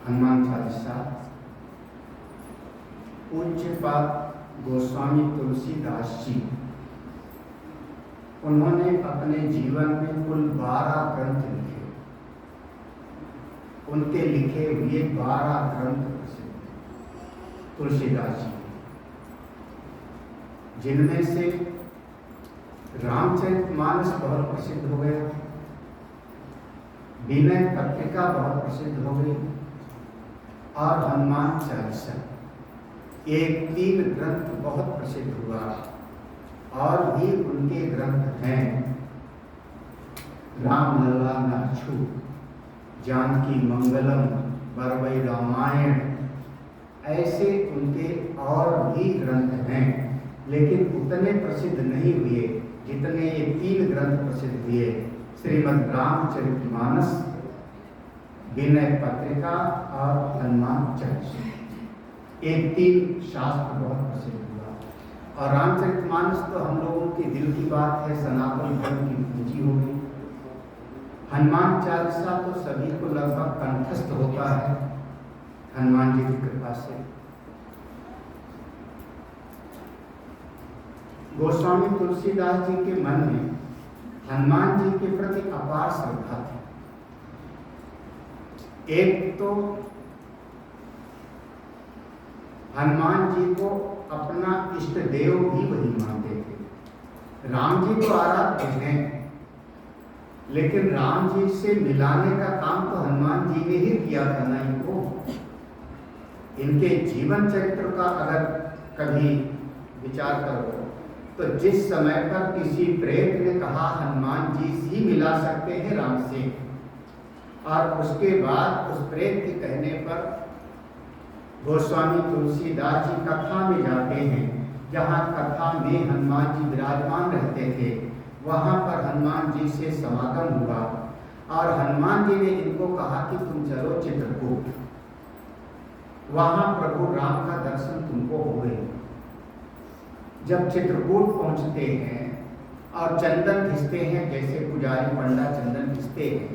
हनुमान चालीसा पूज्यपाद गोस्वामी तुलसीदास जी, उन्होंने अपने जीवन में कुल 12 ग्रंथ लिखे। उनके लिखे हुए 12 ग्रंथ प्रसिद्ध तुलसीदास जी, जिनमें से रामचरितमानस बहुत प्रसिद्ध हो गया, विनय पत्रिका बहुत प्रसिद्ध हो गई, और हनुमान चालीसा एक 3 ग्रंथ बहुत प्रसिद्ध हुआ। और भी उनके ग्रंथ हैं, राम लला नाछू, जानकी मंगलम, बरवई रामायण, ऐसे उनके और भी ग्रंथ हैं, लेकिन उतने प्रसिद्ध नहीं हुए जितने ये 3 ग्रंथ प्रसिद्ध हुए। श्रीमद् रामचरितमानस, विनय पत्रिका और हनुमान चालीसा, ये 3 शास्त्र बहुत प्रसिद्ध हुआ। और रामचरितमानस तो हम लोगों के दिल की बात है, सनातन धर्म की पूंजी हो गई। हनुमान चालीसा तो सभी को लगभग कंठस्थ होता है हनुमान जी की कृपा से। गोस्वामी तुलसीदास जी के मन में हनुमान जी के प्रति अपार श्रद्धा थी। एक तो हनुमान जी को अपना इष्ट देव भी वही मानते थे। राम जी तो आराध्य हैं, लेकिन राम जी से मिलाने का काम तो हनुमान जी ने ही किया था ना इनको। इनके जीवन चरित्र का अगर कभी विचार करो तो जिस समय पर किसी प्रेत ने कहा हनुमान जी ही मिला सकते हैं राम से, और उसके बाद उस प्रेत के कहने पर गोस्वामी तुलसीदास जी कथा में जाते हैं, जहाँ कथा में हनुमान जी विराजमान रहते थे, वहाँ पर हनुमान जी से समागम हुआ और हनुमान जी ने इनको कहा कि तुम चलो चित्रकूट, वहाँ प्रभु राम का दर्शन तुमको हो गए। जब चित्रकूट पहुँचते हैं और चंदन घिसते हैं, जैसे पुजारी पंडा चंदन घिसते हैं,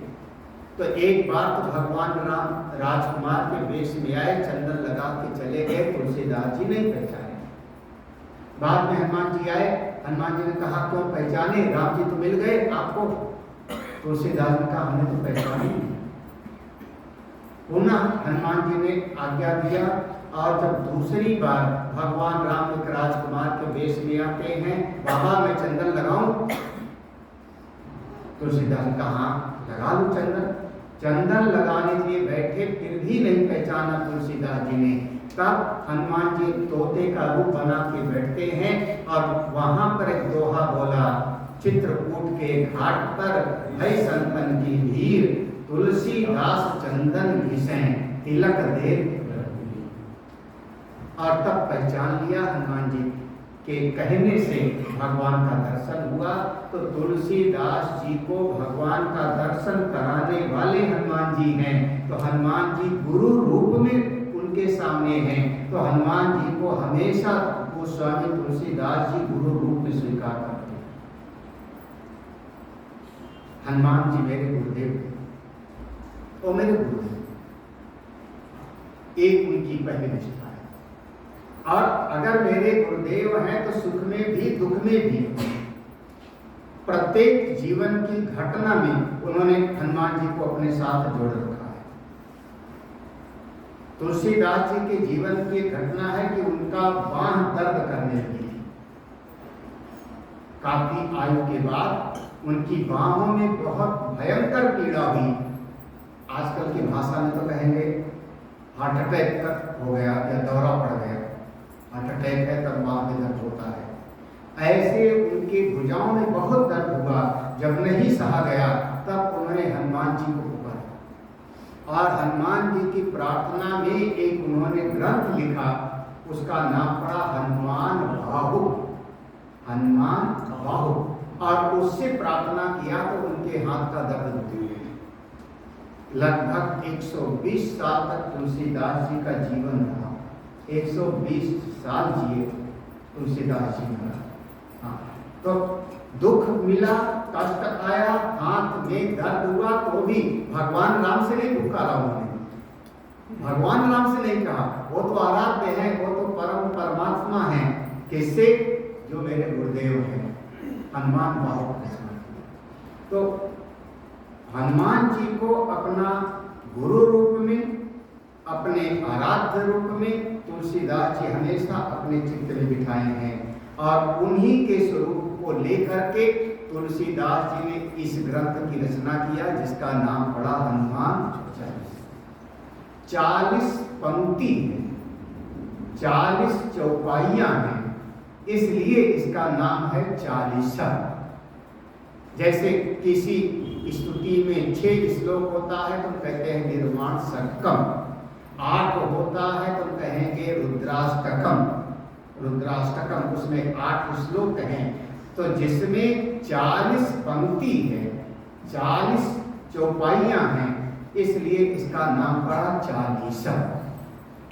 तो एक बार तो भगवान राम राजकुमार के वेश में आए, चंदन लगा के चले गए, तुलसीदास जी नहीं पहचाने। बाद में हनुमान जी आए, हनुमान जी ने कहा क्यों पहचाने, राम जी तो मिल गए आपको। तुलसीदास ने कहा हमने तो पहचाने नहीं। पुनः हनुमान जी ने आज्ञा दिया, और जब दूसरी बार भगवान राम एक राजकुमार के वेश में आते हैं, बाबा मैं चंदन लगाऊं, तुलसीदास ने कहा लगा लो चंदन। चंदन लगाने के लिए बैठे, फिर भी नहीं पहचाना तुलसीदास जी ने। तब हनुमान जी तोते का रूप बना के बैठते हैं और वहां पर एक दोहा बोला, चित्रकूट के घाट पर भई संतन की भीड़, तुलसीदास चंदन घिसें तिलक दे। और तब पहचान लिया हनुमान जी के कहने से भगवान का दर्शन हुआ। तो तुलसीदास जी को भगवान का दर्शन कराने वाले हनुमान जी हैं, तो हनुमान जी गुरु रूप में उनके सामने हैं, तो हनुमान जी को हमेशा गोस्वामी तुलसीदास जी गुरु रूप में स्वीकार करते हैं। हनुमान जी मेरे गुरुदेव थे, और मेरे गुरुदेव एक उनकी पहली निष्ठा है। और अगर मेरे गुरुदेव हैं तो सुख में भी दुख में भी प्रत्येक जीवन की घटना में उन्होंने हनुमान जी को अपने साथ जोड़ रखा है। तुलसीदास जी के जीवन की घटना है कि उनका बांह दर्द करने लगी थी। काफी आयु के बाद उनकी बाहों में बहुत भयंकर पीड़ा हुई। आजकल की भाषा में तो कहेंगे हार्ट अटैक तक हो गया या दौरा पड़ गया। हार्ट अटैक है तब बांह में दर्द होता है। ऐसे उनके भुजाओं में बहुत दर्द हुआ। जब नहीं सहा गया तब उन्होंने हनुमान जी को पुकारा, और हनुमान जी की प्रार्थना में एक उन्होंने ग्रंथ लिखा, उसका नाम पड़ा हनुमान बाहु। हनुमान बाहु, और उससे प्रार्थना किया तो उनके हाथ का दर्द उतर गया। लगभग 120 साल तक तुलसीदास जी का जीवन रहा। 120 साल जिए तुलसीदास जी का। हाँ, तो दुख मिला, कष्ट आया, हाथ में दर्द हुआ, तो भी भगवान राम से नहीं पुकारा उन्होंने, भगवान राम से नहीं कहा, वो तो आराध्य है, वो तो परम परमात्मा है। किससे? जो मेरे गुरुदेव हैं, हनुमान बाहु कृष्ण। तो हनुमान जी को अपना गुरु रूप में, अपने आराध्य रूप में तुलसीदास जी हमेशा अपने चित्त में बिठाए हैं, और उन्हीं के स्वरूप को लेकर के तुलसीदास जी ने इस ग्रंथ की रचना किया, जिसका नाम पड़ा हनुमान चालीसा। 40 पंक्ति है, 40 चौपाइयां हैं, इसलिए इसका नाम है चालीसा। जैसे किसी स्तुति में 6 श्लोक होता है तो कहते हैं निर्माण षटकम, 8 होता है तो कहेंगे रुद्राष्टकम, रुद्राष्टकम, उसमें 8 श्लोक हैं। तो जिसमें 40 पंक्ति है, 40 चौपाइयां हैं, इसलिए इसका नाम पड़ा चालीसा।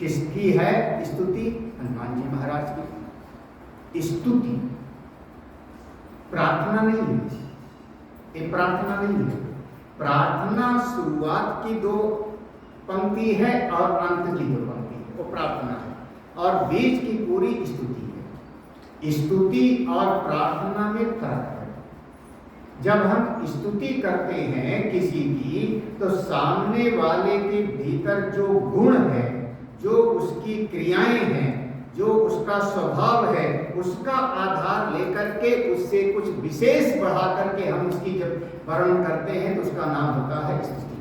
किसकी है स्तुति? हनुमान जी महाराज की स्तुति, प्रार्थना नहीं है, ये प्रार्थना नहीं है। प्रार्थना शुरुआत की 2 पंक्ति है और अंत की 2 पंक्ति है, वो प्रार्थना है, और बीच की पूरी स्तुति है। स्तुति और प्रार्थना में फर्क है। जब हम स्तुति करते हैं किसी की, तो सामने वाले के भीतर जो गुण है, जो उसकी क्रियाएं हैं, जो उसका स्वभाव है, उसका आधार लेकर के उससे कुछ विशेष बढ़ा करके हम उसकी जब वर्णन करते हैं तो उसका नाम होता है स्तुति।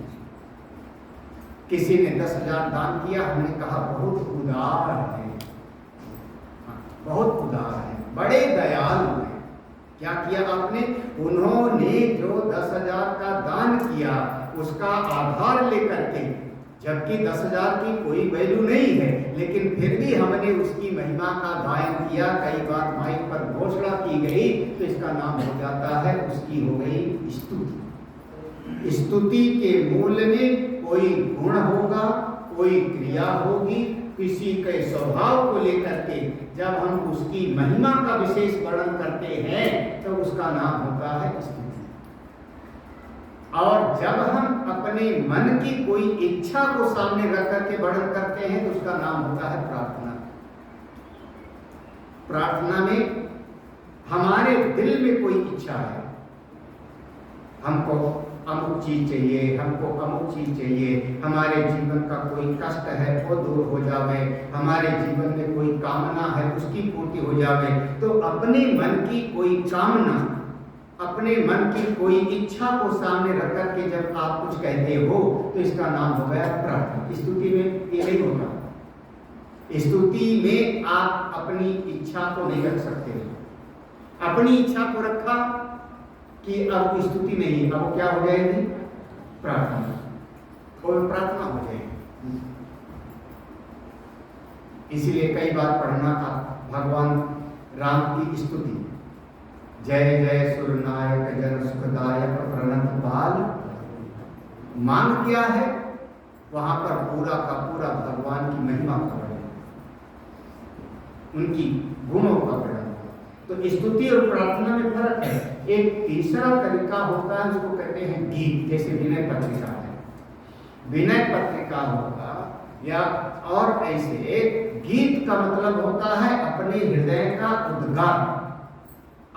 किसी ने 10,000 दान किया, हमने कहा बहुत उदार है, बहुत उदार है, बड़े दयालु हैं। क्या किया आपने? उन्होंने जो 10,000 का दान किया उसका आधार लेकर के, जबकि 10,000 की कोई वैल्यू नहीं है, लेकिन फिर भी हमने उसकी महिमा का गायन किया, कई बार माइक पर घोषणा की गई, तो इसका नाम हो जाता है, उसकी हो गई स्तुति। स्तुति के मूल में कोई गुण होगा, कोई क्रिया होगी, किसी के स्वभाव को लेकर के जब हम उसकी महिमा का विशेष वर्णन करते हैं तो उसका नाम होता है स्तुति। और जब हम अपने मन की कोई इच्छा को सामने रख करके वर्णन करते हैं तो उसका नाम होता है प्रार्थना। प्रार्थना में हमारे दिल में कोई इच्छा है, हमको अमुक चीज चाहिए, हमको अमुक चीज चाहिए, हमारे जीवन का कोई कष्ट है वो दूर हो जावे, हमारे जीवन में कोई कामना है उसकी पूर्ति हो जावे। तो अपने मन की कोई कामना, अपने मन की कोई इच्छा को सामने रख करके जब आप कुछ कहते हो तो इसका नाम हो गया प्रार्थना। स्तुति में ये नहीं होगा। स्तुति में आप अपनी इच्छा को नहीं रख सकते। अपनी इच्छा को रखा कि अब स्तुति नहीं, अब क्या हो जाएगी? प्रार्थना, और प्रार्थना हो जाएगी। इसीलिए कई बार पढ़ना था भगवान राम की स्तुति, जय जय सुरनायक जन सुखदायक प्रणत बाल। मांग क्या है? वहां पर पूरा का पूरा भगवान की महिमा का वर्णन, उनकी गुणों का वर्णन। तो स्तुति और प्रार्थना में फर्क है। एक तीसरा तरीका होता है उसको कहते हैं गीत, जैसे विनय पत्रिका है, विनय पत्रिका होगा या और ऐसे। गीत का मतलब होता है अपने हृदय का उद्गार,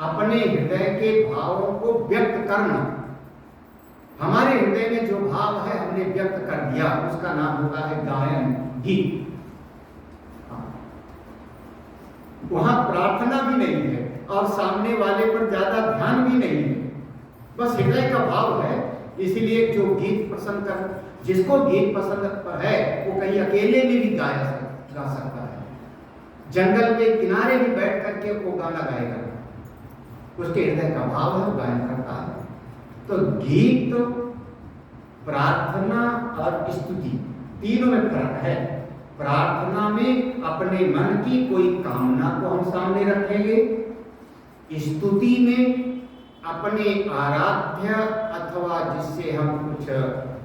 अपने हृदय के भावों को व्यक्त करना। हमारे हृदय में जो भाव है हमने व्यक्त कर दिया, उसका नाम होता है गायन, गीत। वहां प्रार्थना भी नहीं है और सामने वाले पर ज्यादा ध्यान भी नहीं है, बस हृदय का भाव है। इसीलिए जो गीत पसंद कर, जिसको गीत पसंद है वो कहीं अकेले में भी गा सकता है, जंगल के किनारे भी बैठ करके वो गाना गाएगा, उसके हृदय का भाव है, वो गायन करता है। तो गीत, प्रार्थना और स्तुति तीनों में फर्क है। प्रार्थना में अपने मन की कोई कामना को हम सामने रखेंगे, स्तुति में अपने आराध्य अथवा जिससे हम कुछ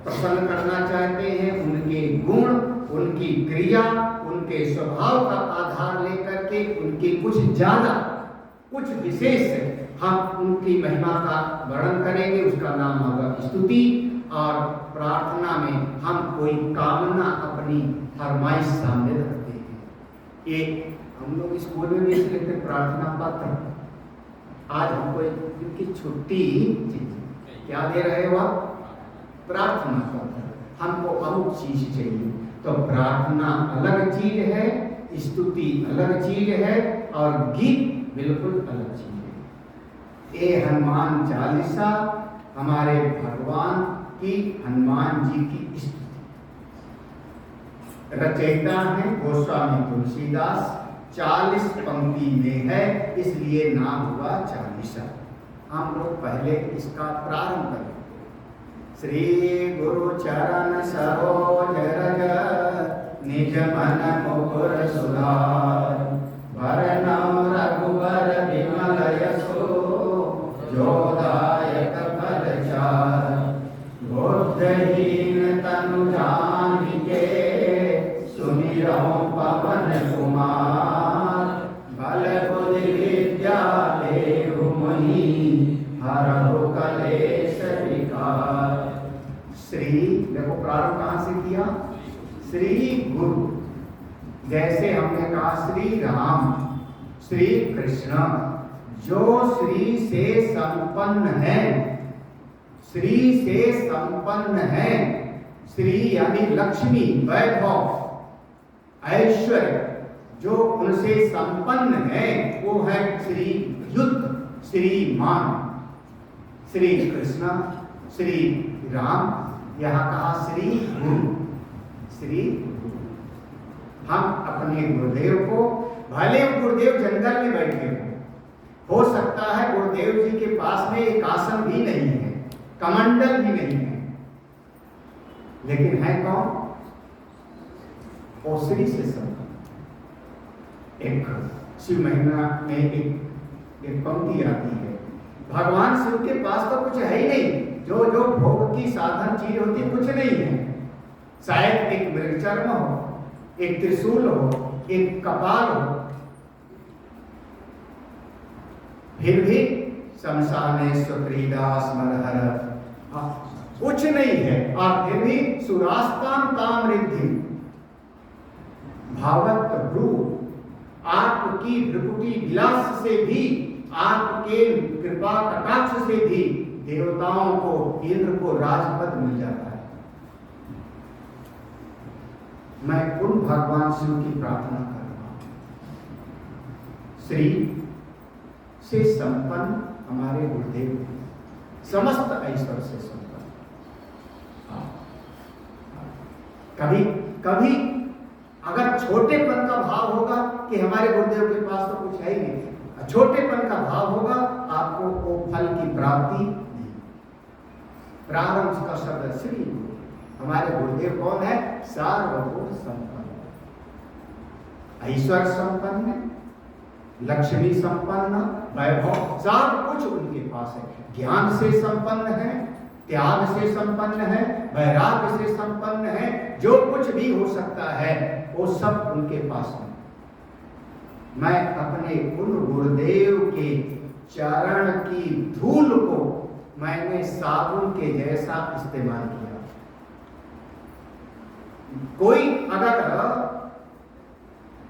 प्रसन्न करना चाहते हैं उनके गुण, उनकी क्रिया, उनके स्वभाव का आधार लेकर के उनकी कुछ ज्यादा, कुछ विशेष हम उनकी महिमा का वर्णन करेंगे, उसका नाम होगा स्तुति। और प्रार्थना में हम कोई कामना अपनी फरमाइश सामने रखते हैं। ये हम लोग स्कूल में भी लिखते प्रार्थना पत्र। आज हमको इनकी छुट्टी क्या दे रहे हो आप? प्रार्थना पत्र। हमको अमुक चीज चाहिए, तो प्रार्थना अलग चीज है, स्तुति अलग चीज है और गीत बिल्कुल अलग चीज है। ये हनुमान चालीसा हमारे भगवान की, हनुमान जी की स्तुति। रचयिता है गोस्वामी तुलसीदास, 40 पंक्ति में है, इसलिए नाम हुआ चालीसा। हम लोग पहले इसका प्रारंभ करें। श्री गुरु चरण सरोज रज निज मन मुकुर सुधार, वरनौ रघुबर विमल यशो जो दायक फल चार। बुद्धहीन तनु जानिके सुमिरौ पवन कुमार, बल बुद्धि विद्या देहु मोहि हरहु कलेश विकार। श्री देखो प्रारंभ कहां से किया? श्री गुरु। जैसे हमने कहा श्री राम, श्री कृष्ण, जो श्री से संपन्न है, श्री से संपन्न है। श्री यानी लक्ष्मी, वैभव, ऐश्वर्य, जो उनसे संपन्न है वो है श्री युक्त, श्रीमान। श्री कृष्ण, श्री राम, यहाँ कहा श्री गुरु। श्री गुरु। हम अपने गुरुदेव को, भले गुरुदेव जंगल में बैठे हो सकता है गुरुदेव जी के पास में एक आसन भी नहीं है, कमंडल भी नहीं है, लेकिन है कौन? वो श्री से संपन्न। एक शिव महिमा में एक पंक्ति आती है, भगवान शिव के पास तो कुछ है ही नहीं, जो जो भोग की साधन चीज होती कुछ नहीं है। शायद एक मृगचर्म हो, एक त्रिशूल हो, एक कपाल हो, फिर भी शमशाने सुक्रीदास मलहर, कुछ नहीं है, और फिर भी सुरास्तान ताम रिद्धि भावत रूप। आपकी भ्रुकुटी विलास से भी, आपके कृपा कटाक्ष से भी देवताओं को, इंद्र को राजपद मिल जाता है। मैं उन भगवान शिव की प्रार्थना कर रहा हूं। श्री से संपन्न हमारे गुरुदेव, समस्त ऐश्वर्य से संपन्न। कभी कभी अगर छोटेपन का भाव होगा कि हमारे गुरुदेव के पास तो कुछ है ही नहीं, छोटेपन का भाव होगा, आपको वो फल की प्राप्ति नहीं। प्रारंभ का शब्द श्री गुरु। हमारे गुरुदेव कौन है? सार्वभौम संपन्न, ऐश्वर्य संपन्न, लक्ष्मी संपन्न, वैभव, सब कुछ उनके पास है। ज्ञान से संपन्न है, त्याग से संपन्न है, वैराग्य से संपन्न है, जो कुछ भी हो सकता है वो सब उनके पास है। मैं अपने उन गुरुदेव के चरण की धूल को मैंने साबुन के जैसा इस्तेमाल किया। कोई अगर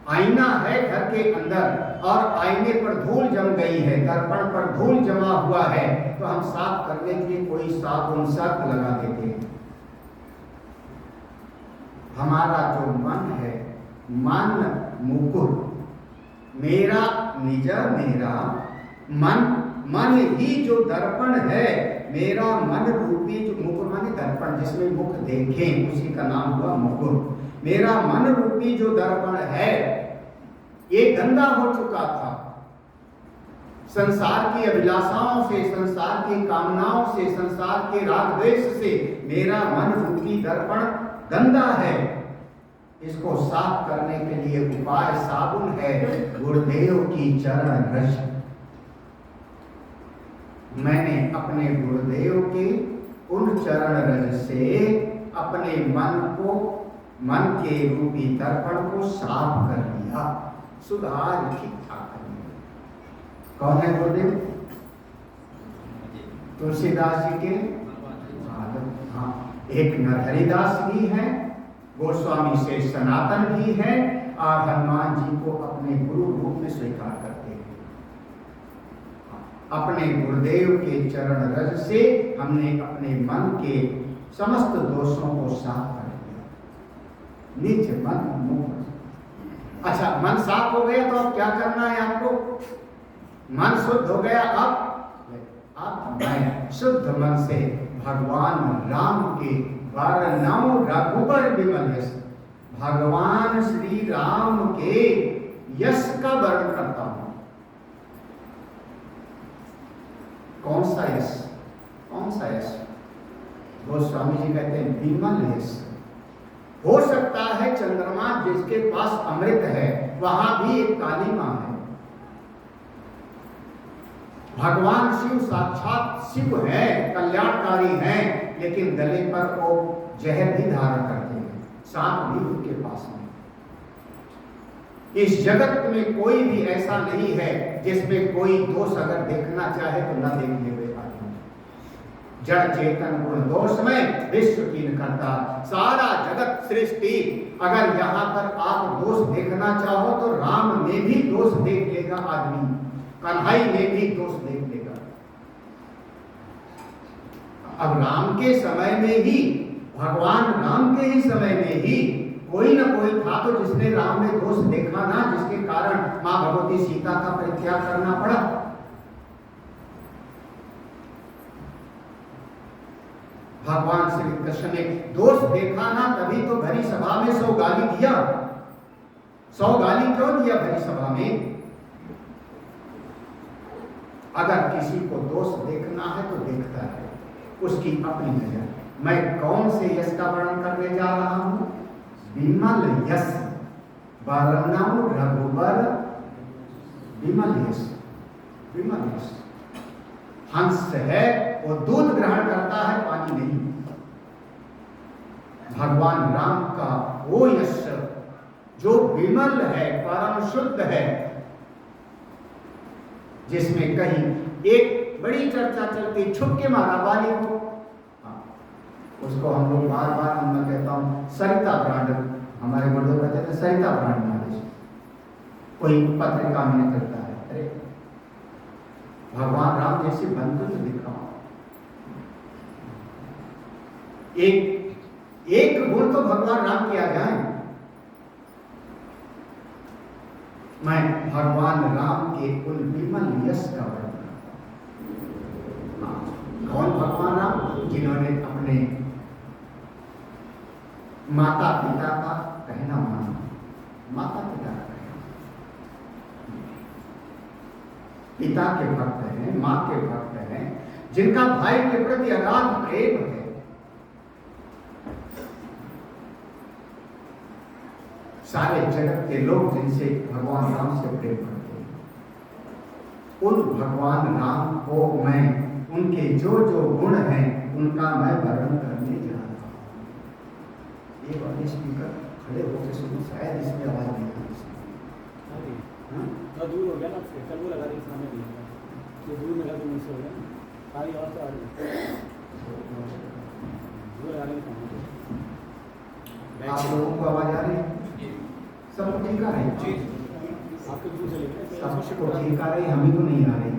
आईना है घर के अंदर और आईने पर धूल जम गई है, दर्पण पर धूल जमा हुआ है, तो हम साफ करने के लिए कोई साबुन सर्फ लगा देते हैं। हमारा जो मन है, मन मुकुर, मेरा निज मेरा मन, मन ही जो दर्पण है, मेरा मन रूपी जो मुकुर माने दर्पण, जिसमें मुख देखें उसी का नाम हुआ मुकुर। मेरा मन रूपी जो दर्पण है ये गंदा हो चुका था, संसार की अभिलाषाओं से, संसार की कामनाओं से, संसार के राग द्वेष से मेरा मन रूपी दर्पण गंदा है। इसको साफ करने के लिए उपाय साबुन है, गुरुदेव की चरण रज। मैंने अपने गुरुदेव के उन चरण रज से अपने मन को, मन के रूपी दर्पण को साफ कर लिया, सुधार ठीक ठाक कर लिया। कौन है गुरुदेव? तुलसीदास जी के, हाँ, एक नरहरिदास भी हैं, गोस्वामी से सनातन भी हैं, और हनुमान जी को अपने गुरु रूप में स्वीकार करते हैं। अपने गुरुदेव के चरण रज से हमने अपने मन के समस्त दोषों को साफ कर दिया। निज मन मुक्त। अच्छा, मन साफ हो गया तो अब क्या करना है आपको? मन शुद्ध हो गया, अब मैं शुद्ध मन से भगवान राम के वर्णम रघुबर विमल यश, भगवान श्री राम के यश का वर्णन करता हूं। कौन सा यश? कौन सा यश? गोस्वामी जी कहते हैं विमल यश। हो सकता है चंद्रमा जिसके पास अमृत है वहां भी एक काली मां है। भगवान शिव साक्षात शिव है, कल्याणकारी हैं, लेकिन गले पर वो जहर भी धारण करते हैं, सांप भी उनके पास में। इस जगत में कोई भी ऐसा नहीं है जिसमें कोई दोष अगर देखना चाहे तो न देख ले आदमी। जड़ चेतन गुण दोष में विश्व कीन करता, सारा जगत सृष्टि। अगर यहाँ पर आप दोष देखना चाहो तो राम में भी दोष देख लेगा आदमी, कन्हई में भी दोष देख लेगा। अब राम के समय में ही, भगवान राम के ही समय में ही कोई न कोई था तो जिसने राम में दोष देखा ना, जिसके कारण मां भगवती सीता का परित्याग करना पड़ा। भगवान श्री कृष्ण ने दोष देखा ना, तभी तो भरी सभा में 100 गाली दिया। 100 गाली क्यों दिया भरी सभा में? अगर किसी को दोष देखना है तो देखता है, उसकी अपनी नजर। मैं कौन से यश का वर्णन करने जा रहा हूं? विमल यश, वर्णम रघुबर विमल यश। विमल यश हंस है, वो दूध ग्रहण करता है, पानी नहीं। भगवान राम का वो यश जो विमल है, परम शुद्ध है, जिसमें कहीं एक बड़ी चर्चा चलती, छुप के मारा बाली को। उसको हम लोग बार बार, मैं कहता हूँ सरिता ब्रांड, हमारे गुरुदेव कहते थे सरिता ब्रांड नॉलेज। कोई पत्रिका में निकलता है, अरे भगवान राम जैसे बनते तो दिखाओ। एक गुण तो भगवान राम के आ जाए। मैं भगवान राम के उन विमल यश का वर्णन करता हूं। कौन भगवान राम? जिन्होंने अपने माता पिता का कहना माना। माता पिता का कहना, पिता के भक्त हैं, मां के भक्त हैं, जिनका भाई के प्रति अगाध प्रेम है। सारे जगत के लोग जिनसे भगवान राम से प्रेम करते हैं, उन भगवान राम को मैं, उनके जो जो गुण हैं उनका मैं वर्णन करने जा रहा हूं। ये वाले स्पीकर खड़े होकर सुनो, शायद इसमें आवाज नहीं आ रही। हाँ, दूर हो गया ना, कल वो लगा रही सामने भी, तो दूर में लगा मुझसे हो गया, सारी आवाज तो आ रही है, दूर आ रही है। आप लोगों को आवाज आ रही है? सबको ठीक आ रही है? सबको ठीक आ रही है, हमें तो नहीं आ रही।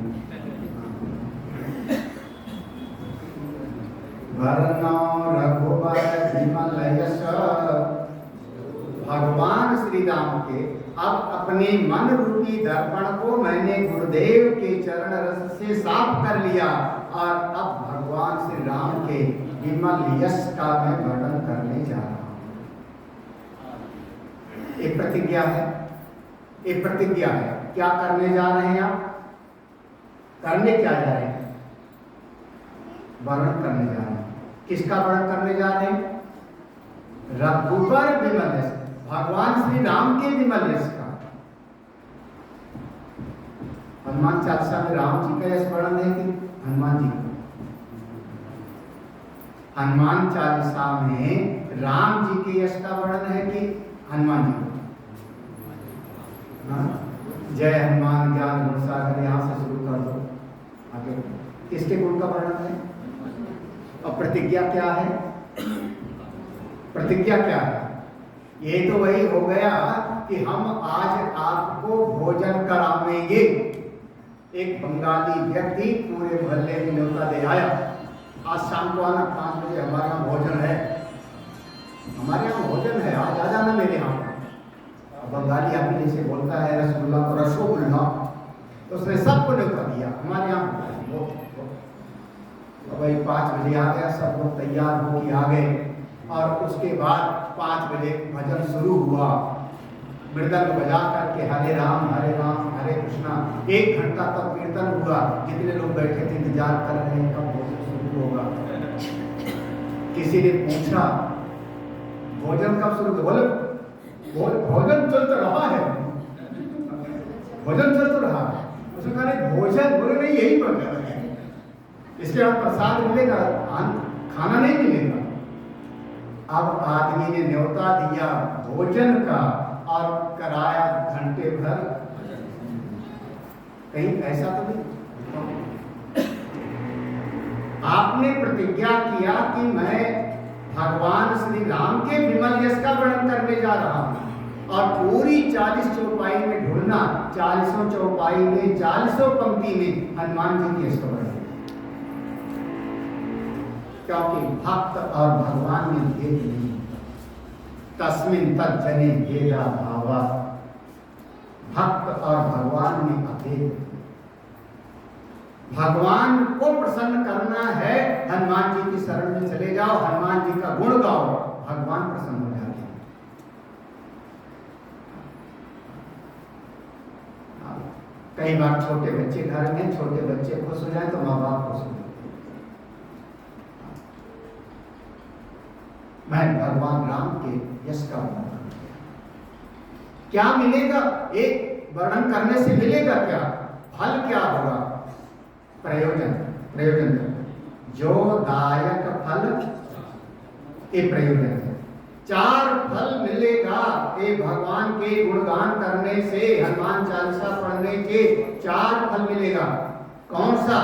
रघुबर विमल यश, भगवान श्री राम के अब अपने मन रूपी दर्पण को मैंने गुरुदेव के चरण रस से साफ कर लिया, और अब भगवान श्री राम के विमल यश का मैं वर्णन करने जा रहा हूं। एक प्रतिज्ञा है, एक प्रतिज्ञा है। क्या करने जा रहे हैं आप? करने क्या जा रहे हैं? वर्णन करने जा रहे हैं। किसका वर्णन करने जा रहे हैं? रघुबर विमल यश, भगवान श्री राम के विमल यश का। हनुमान चालीसा में राम जी का यश वर्णन है कि हनुमान जी का? हनुमान चालीसा में राम जी के यश का वर्णन है कि हनुमान जी का? जय हनुमान ज्ञान गुण सागर, यहां से शुरू कर दो आगे। किसके गुण का वर्णन है? और प्रतिज्ञा क्या है? प्रतिज्ञा क्या है? ये तो वही हो गया कि हम आज आपको भोजन करावेंगे। एक बंगाली व्यक्ति पूरे मोहल्ले में न्योता दे आया, आज शाम को आना 5 बजे, हमारे यहाँ भोजन है, हमारे यहाँ भोजन है, आज आ जाना मेरे यहाँ। बंगाली आदमी जैसे बोलता है रसगुल्ला को रसोगुल्ला, तो उसने सबको न्योता दिया, हमारे यहाँ तो भाई 5 बजे आ गया, सब लोग तैयार होकर आ गए। और उसके बाद 5 बजे भजन शुरू हुआ, मृदंग बजा करके हरे राम हरे कृष्णा, 1 घंटा तक कीर्तन हुआ। जितने लोग बैठे थे इंतजार कर रहे हैं कब भोजन शुरू होगा। किसी ने पूछा भोजन कब शुरू होगा? बोले भोजन चल तो रहा है, भोजन चल तो रहा है। उसने कहा भोजन, बोले नहीं यही बन रहा है, इसलिए आप प्रसाद मिलेगा, खाना नहीं मिलेगा। अब आदमी ने न्योता दिया भोजन का और कराया घंटे भर, कहीं ऐसा तो नहीं। आपने प्रतिज्ञा किया कि मैं भगवान श्री राम के विमल यश का वर्णन करने जा रहा हूं, और पूरी 40 चौपाई में ढूंढना, 40 चौपाई में 40 पंक्ति में हनुमान जी की स्तुति, क्योंकि भक्त और भगवान में भेद नहीं, तस्मिन् तज्जने भेदा भावा, भक्त और भगवान में अभेद। भगवान को प्रसन्न करना है, हनुमान जी की शरण में चले जाओ, हनुमान जी का गुण गाओ, भगवान प्रसन्न हो जाते हैं। कई बार छोटे बच्चे घर में, छोटे बच्चे खुश हो जाए तो माँ बाप खुश हो जाते। मैं भगवान राम के यश का वर्णन करता हूं। क्या मिलेगा? एक वर्णन करने से मिलेगा क्या? फल क्या होगा? प्रयोजन जो दायक फल, ये प्रयोजन है। 4 फल मिलेगा ये भगवान के गुणगान करने से, हनुमान चालीसा पढ़ने के 4 फल मिलेगा। कौन सा?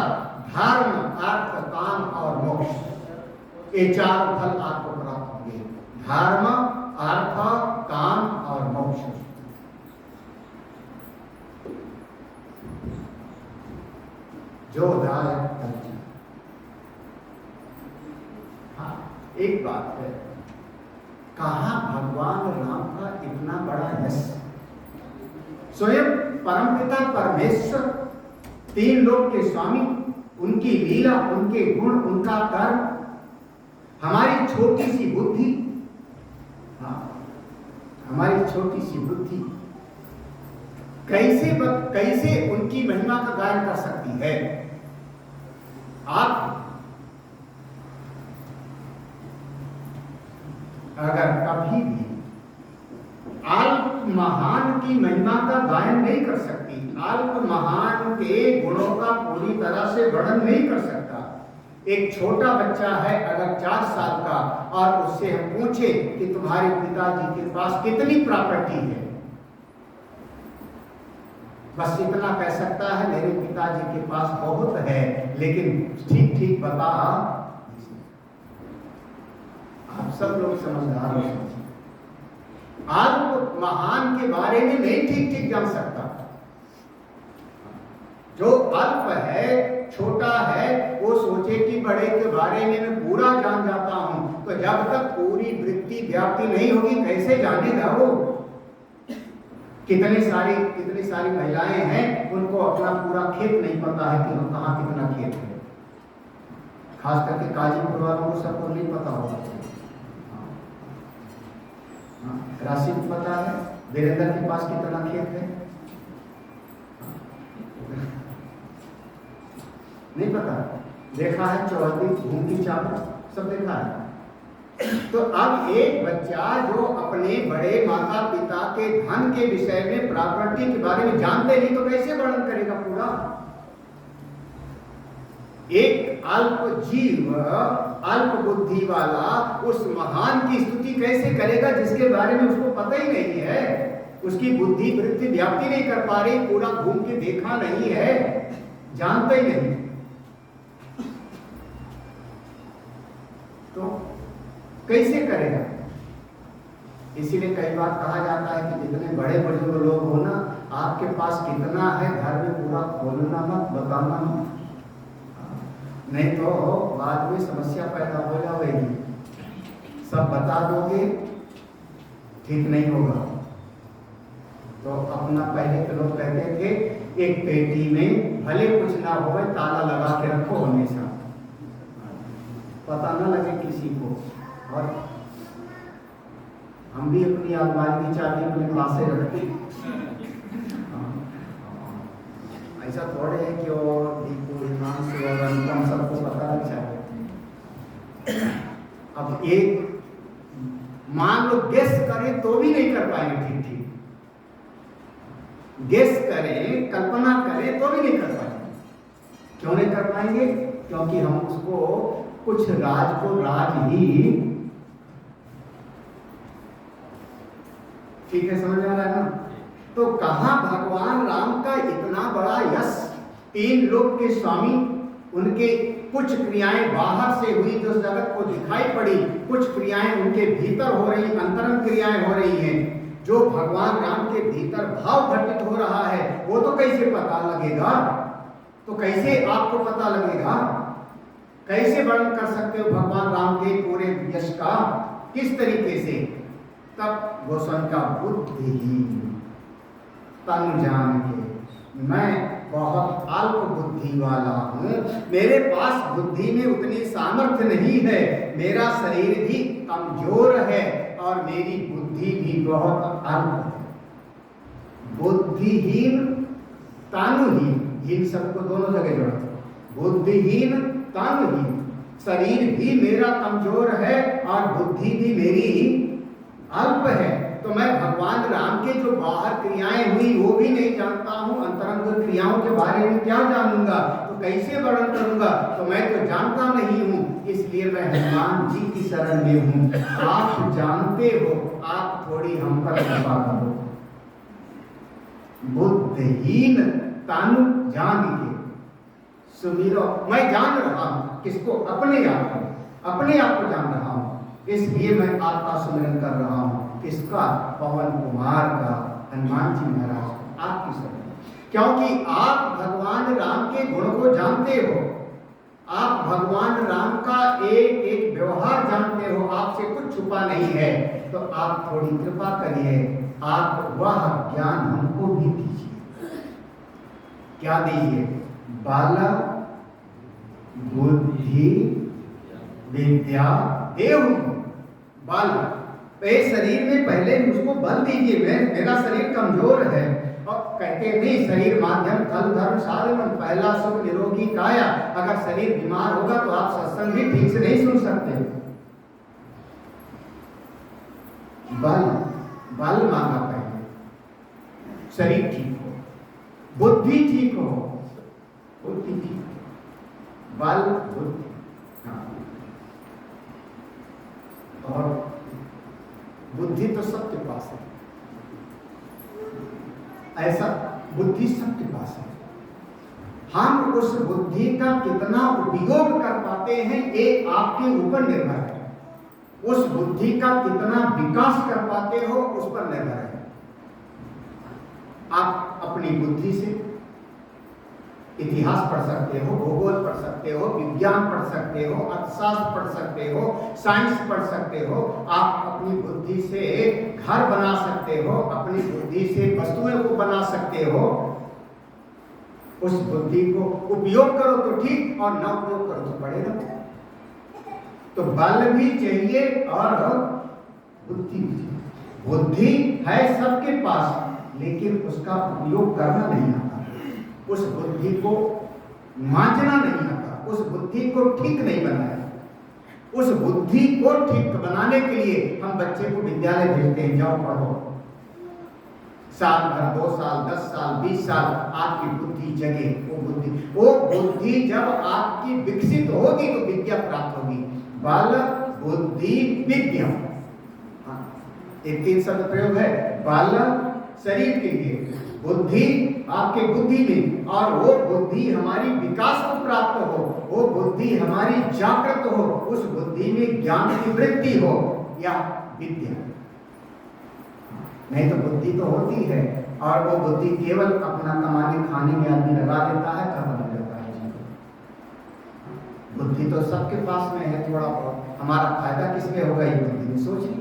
धर्म, अर्थ, काम और मोक्ष। ये 4 फल आपको प्राप्त होंगे, धर्म, अर्थ, काम और मोक्ष। जो दायक फल। हाँ, एक बात है, कहा भगवान राम का इतना बड़ा यश, स्वयं परमपिता परमेश्वर, 3 लोक के स्वामी, उनकी लीला, उनके गुण, उनका कर्म, हमारी छोटी सी बुद्धि, हाँ, हमारी छोटी सी बुद्धि कैसे उनकी महिमा का गायन कर सकती है। आप अगर कभी भी अल्प महान की महिमा का गायन नहीं कर सकती, अल्प महान के गुणों का पूरी तरह से वर्णन नहीं कर सकता। एक छोटा बच्चा है अगर 4 साल का, और उससे हम पूछे कि तुम्हारे पिताजी के पास कितनी प्रॉपर्टी है, बस इतना कह सकता है मेरे पिताजी के पास बहुत है, लेकिन ठीक ठीक बता। आप सब लोग समझदार हो, अल्प महान के बारे में नहीं ठीक ठीक जान सकता। जो अल्प है, छोटा है, वो सोचे कि बड़े के बारे में मैं पूरा जान जाता हूं, तो जब तक पूरी वृत्ति व्याप्ति नहीं होगी कैसे जानेगा वो। कितनी सारी महिलाएं हैं, उनको अपना पूरा खेत नहीं पता है कि कहाँ कितना खेत है। खास करके काजीपुर वालों को सबको नहीं पता होगा। राशि को पता है वीरेंद्र के पास कितना खेत है, नहीं पता। देखा है चौहदी, घूमती चावल सब देखा है। तो अब एक बच्चा जो अपने बड़े माता पिता के धन के विषय में, प्रॉपर्टी के बारे में जानते नहीं, तो कैसे वर्णन करेगा पूरा। एक अल्प जीव, अल्प बुद्धि वाला उस महान की स्तुति कैसे करेगा जिसके बारे में उसको पता ही नहीं है, उसकी बुद्धि वृत्ति व्याप्ति नहीं कर पा रही, पूरा घूम के देखा नहीं है, जानता ही नहीं। तो कैसे करेगा? इसीलिए कई बार कहा जाता है कि जितने बड़े बुजुर्ग लोग हो ना, आपके पास कितना है घर में पूरा खोलना मत, बताना मत, नहीं तो बाद में समस्या पैदा हो जाएगी। सब बता दोगे ठीक नहीं होगा। तो अपना पहले के लोग कहते थे एक पेटी में भले कुछ ना हो ताला लगा के रखो हमेशा, पता ना लगे किसी को। और हम भी अपनी अलमारी की चाबी अपने पास से रखते। ऐसा थोड़े है कि वो दीपू हिमांशु और अनुपम सबको पता लग जाए। अब एक मान लो गेस करें तो भी नहीं कर पाएंगे ठीक ठीक, गेस करें कल्पना करें तो भी नहीं कर पाएंगे। क्यों नहीं कर पाएंगे? क्योंकि हम उसको कुछ राज को राज ही, ठीक है, समझ आ रहा है ना? तो कहां भगवान राम का इतना बड़ा यश, 3 लोक के स्वामी, उनके कुछ क्रियाएं बाहर से हुई जो जगत को दिखाई पड़ी, कुछ क्रियाएं उनके भीतर हो रही, अंतरंग क्रियाएं हो रही हैं, जो भगवान राम के भीतर भाव घटित हो रहा है, वो तो कैसे पता लगेगा? तो कैसे आपको पता लगेगा? कैसे वर्णन कर सकते हो भगवान राम के पूरे यश का? किस तरीके से? तब गोस्वामी का बुद्धिहीन तन जान के, मैं बहुत अल्प बुद्धि वाला हूँ, मेरे पास बुद्धि में उतनी सामर्थ्य नहीं है, मेरा शरीर भी कमजोर है और मेरी बुद्धि भी बहुत अल्प है। बुद्धिहीन तानुहीन, हीन सबको दोनों जगह जोड़ते, बुद्धिहीन तानुहीन, शरीर भी मेरा कमजोर है और बुद्धि भी मेरी अल्प है। तो मैं भगवान राम के जो बाहर क्रियाएं हुई वो भी नहीं जानता हूँ, अंतरंग क्रियाओं के बारे में क्या जानूंगा? तो कैसे वर्णन करूंगा? तो मैं तो जानता नहीं हूँ, इसलिए मैं हनुमान जी की शरण में हूँ। आप जानते हो, आप थोड़ी हम पर कृपा करो। बुद्धिहीन तन जान के सुमिरो, मैं जान रहा हूँ किसको? अपने आप को, अपने आप को जान रहा हूँ, इसलिए मैं आपका सुमिरन कर रहा हूँ। किसका? पवन कुमार का, हनुमान जी महाराज आपकी शरण, क्योंकि आप भगवान राम के गुण को जानते हो, आप भगवान राम का एक एक व्यवहार जानते हो, आपसे कुछ छुपा नहीं है। तो आप थोड़ी कृपा करिए, आप वह ज्ञान हमको भी दीजिए। क्या दीजिए? बल बुद्धि विद्या देहु। बल, शरीर में पहले मुझको बल दीजिए, मेरा शरीर कमजोर है। और कहते नहीं, शरीर माध्यम फल धर्म साधन, पहला सुख निरोगी काया। अगर शरीर बीमार होगा तो आप सत्संग भी ठीक से नहीं सुन सकते। बल, बल मांगा पहले, शरीर ठीक हो, बुद्धि ठीक हो, बुद्धि ठीक हो, बल बुद्धि। और बुद्धि तो सबके पास है, ऐसा बुद्धि सबके पास है। हम उस बुद्धि का कितना उपयोग कर पाते हैं ये आपके ऊपर निर्भर है। उस बुद्धि का कितना विकास कर पाते हो उस पर निर्भर है। आप अपनी बुद्धि से इतिहास पढ़ सकते हो, भूगोल पढ़ सकते हो, विज्ञान पढ़ सकते हो, अर्थशास्त्र पढ़ सकते हो, साइंस पढ़ सकते हो। आप अपनी बुद्धि से घर बना सकते हो, अपनी बुद्धि से वस्तुओं को बना सकते हो। उस बुद्धि को उपयोग करो तो ठीक, और ना उपयोग करो तो पड़ेगा। तो बल भी चाहिए और बुद्धि भी चाहिए। बुद्धि है सबके पास, लेकिन उसका उपयोग करना नहीं आता, उस बुद्धि को मांझना नहीं आता, उस बुद्धि को ठीक नहीं बनाया। उस बुद्धि को ठीक बनाने के लिए हम बच्चे को विद्यालय भेजते हैं, जाओ पढ़ो, साल भर, 2 साल, 10 साल, 20 साल आपकी बुद्धि जगे। वो बुद्धि जब आपकी विकसित होगी तो विद्या प्राप्त होगी। बल बुद्धि विद्या, एक 3 शब्द प्रयोग है। बल शरीर के लिए, बुद्धि आपके बुद्धि में, और वो बुद्धि हमारी विकास को प्राप्त हो, वो बुद्धि हमारी जागृत हो, उस बुद्धि में ज्ञान की वृद्धि हो या विद्या। नहीं तो बुद्धि तो होती है और वो बुद्धि केवल अपना कमाने खाने में आदमी लगा देता है, खत्म हो जाता है जीवन। बुद्धि तो सबके पास में है, थोड़ा बहुत हमारा फायदा किसमें होगा ये बुद्धि में सोचिए।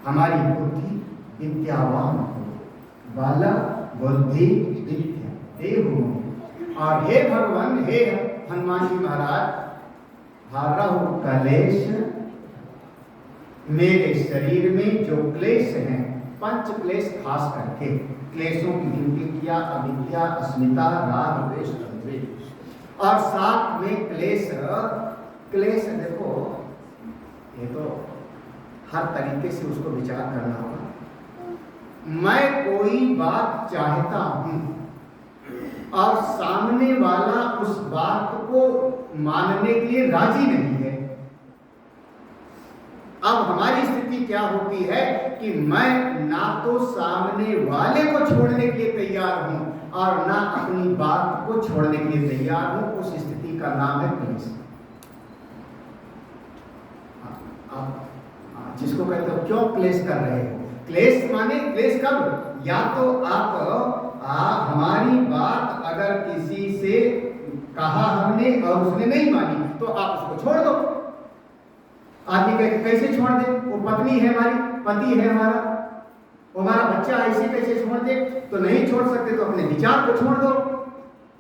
हमारी बुद्धि विद्यावान हो, बाला बुद्धि विद्या देव। और हे भगवान, हे हनुमान जी महाराज, हरहु कलेश, मेरे शरीर में जो क्लेश हैं, पंच क्लेश खास करके क्लेशों की गिनती किया, अविद्या, अस्मिता, राग, द्वेष, द्वेष, और साथ में क्लेश। क्लेश देखो, ये तो हर तरीके से उसको विचार करना होगा। मैं कोई बात चाहता हूं और सामने वाला उस बात को मानने के लिए राजी नहीं है। अब हमारी स्थिति क्या होती है कि मैं ना तो सामने वाले को छोड़ने के लिए तैयार हूं और ना अपनी बात को छोड़ने के लिए तैयार हूं। उस स्थिति का नाम है क्लेश। जिसको कहते हो क्यों क्लेश कर रहे हो, क्लेश माने क्लेश कब, या तो आप हमारी बात अगर किसी से कहा हमने और उसने नहीं मानी तो आप उसको छोड़ दो। आदमी कैसे छोड़ दे, वो पत्नी है हमारी, पति है हमारा, वो हमारा बच्चा, ऐसे कैसे छोड़ दे, तो नहीं छोड़ सकते तो अपने विचार को छोड़ दो।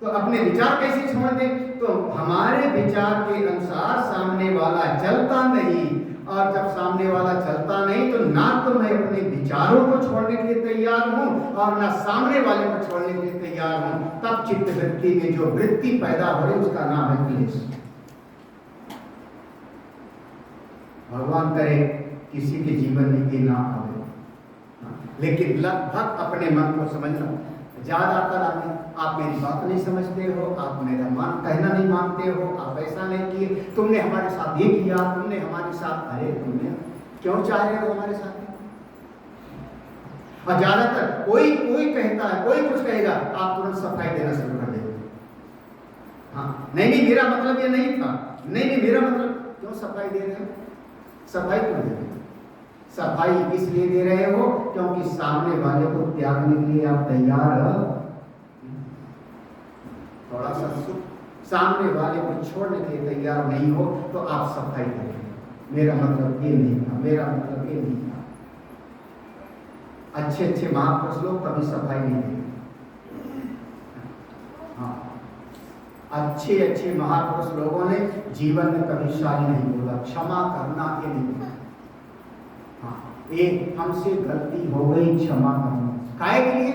तो अपने विचार कैसे छोड़ दे, तो हमारे विचार के अनुसार सामने वाला चलता नहीं, और जब सामने वाला चलता नहीं तो ना तो मैं अपने विचारों को छोड़ने के लिए तैयार हूं और ना सामने वाले को छोड़ने के लिए तैयार हूं। तब चित्त वृत्ति में जो वृत्ति पैदा हो रही उसका नाम है क्लेश। भगवान करे किसी के जीवन में ये ना आवे, लेकिन लगभग अपने मन को समझना। ज्यादातर आप मेरी बात नहीं समझते हो, आप मेरा कहना नहीं मानते हो, आप ऐसा नहीं किए, तुमने हमारे साथ ये किया, तुमने हमारे साथ, अरे तुमने क्यों चाह रहे हो हमारे साथ। और ज्यादातर कोई कहता है, कोई कुछ कहेगा, आप तुरंत सफाई देना शुरू कर देते। हाँ, नहीं मेरा मतलब ये नहीं था, नहीं मेरा मतलब, क्यों सफाई दे रहे हो, सफाई क्यों दे रहे हो? सफाई इसलिए दे रहे हो क्योंकि सामने वाले को त्यागने के लिए आप तैयार हो। थोड़ा सा सामने वाले को छोड़ने के लिए तैयार नहीं हो तो आप सफाई करें। मेरा मतलब ये नहीं था, मेरा मतलब ये नहीं था। अच्छे महापुरुष लोग कभी सफाई नहीं देते। हाँ, अच्छे महापुरुष लोगों ने जीवन में कभी शादी नहीं बोला, क्षमा करना ये नहीं बोला। हाँ, एक हमसे गलती हो गई, क्षमा करना। काहे के लिए,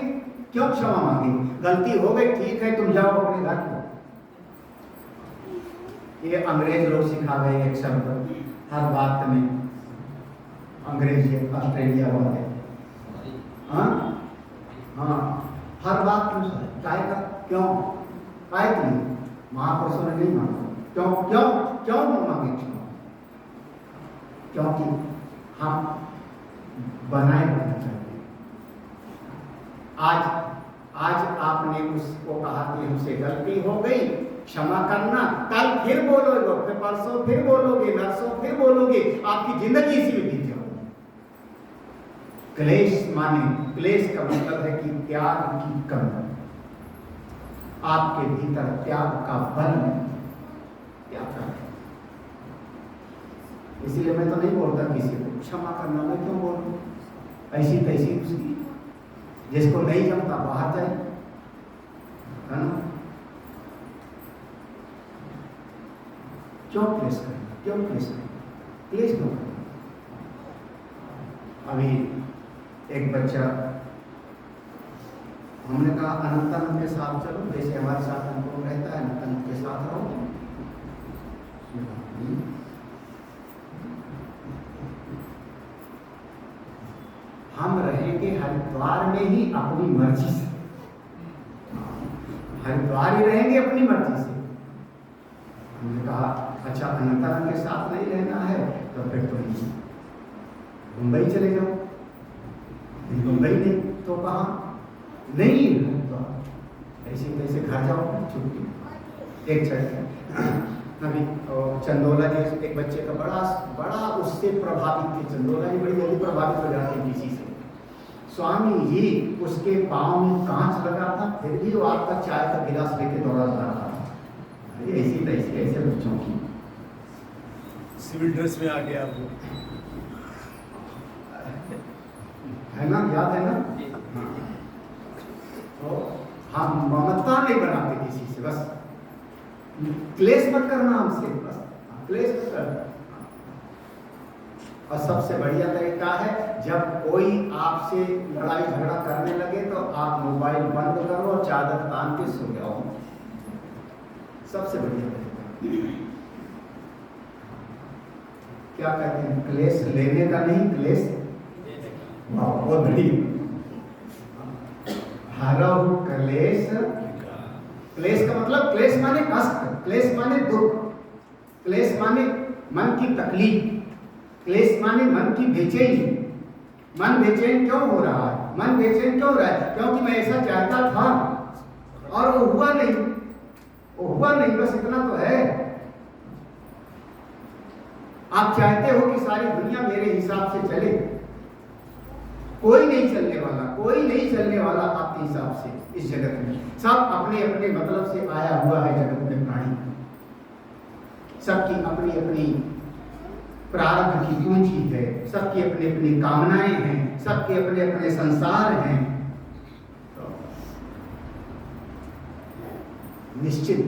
क्यों क्षमा मांगी, गलती हो गई, ठीक है तुम जाओ अपने घर को। ये अंग्रेज लोग सिखा गए एक शब्द हर बात में, अंग्रेज ऑस्ट्रेलिया वाले, हाँ हर बात में काहे का, क्यों, काहे के लिए, महापुरुषों ने नहीं मांगा, क्यों मांगे क्षमा, क्योंकि हम बनाए रखना चाहते हैं। आज आपने उसको कहा कि हमसे गलती हो गई, क्षमा करना, कल फिर बोलोगे, फिर परसों फिर बोलोगे, नरसों फिर बोलोगे, आपकी जिंदगी इसी में बीत जाओगी। क्लेश माने, क्लेश का मतलब है कि त्याग की कमी। आपके भीतर त्याग का बल त्याग का, इसीलिए मैं तो नहीं बोलता किसी को क्षमा करना, मैं क्यों बोलूं, ऐसी तैसी उसकी, जिसको नहीं जमता बाहर जाए, है ना। क्यों क्लेश करना, क्यों क्लेश क्यों करना। अभी एक बच्चा, हमने कहा अनंतानंद के साथ चलो, जैसे हमारे साथ अनुकूल रहता है, अनंतानंद के साथ रहो। हम रहेंगे हरिद्वार में ही अपनी मर्जी से, हरिद्वार ही रहेंगे अपनी मर्जी से। हमने कहा अच्छा अनंतानंद के साथ नहीं रहना है तो फिर तो मुंबई चले जाओ। मुंबई नहीं तो कहाँ, नहीं तो ऐसे तैसे घर जाओ, छुट्टी एक अभी चंदोला जी एक बच्चे का बड़ा बड़ा उससे प्रभावित थे। चंदोला जी बड़ी जल्दी प्रभावित हो जाते हैं किसी से। स्वामी जी उसके पाँव में कांच लगा था, फिर भी वो आपका चाय का गिलास लेके दौड़ा जा रहा था। ऐसी तैसी ऐसे बच्चों की सिविल ड्रेस में आ गया वो, है ना, याद है ना। हाँ। तो हम ममता नहीं बनाते किसी से, बस क्लेश मत करना हमसे, बस क्लेश मत करना। और सबसे बढ़िया तरीका है जब कोई आपसे लड़ाई झगड़ा करने लगे तो आप मोबाइल बंद करो और चादर तान के सो जाओ। सबसे बढ़िया तरीका क्या कहते हैं, क्लेश लेने का नहीं, क्लेश बहुत बड़ी। हरहु क्लेश, क्लेश का मतलब क्लेश माने कष्ट, क्लेश माने दुख, क्लेश माने मन की तकलीफ, क्लेश माने मन की बेचैनी। मन बेचैन क्यों हो रहा है? मन बेचैन क्यों हो रहा है? क्योंकि मैं ऐसा चाहता था और वो हुआ नहीं, वो हुआ नहीं, बस इतना तो है। आप चाहते हो कि सारी दुनिया मेरे हिसाब से चले, कोई नहीं चलने वाला, कोई नहीं चलने वाला आपके हिसाब से इस जगत में। सब अपने अपने मतलब से आया हुआ है जगत में प्राणी, सबकी अपनी अपनी प्रारब्ध की पूंजी है, सबकी अपनी अपनी कामनाएं हैं, सबके अपने अपने संसार हैं। तो निश्चित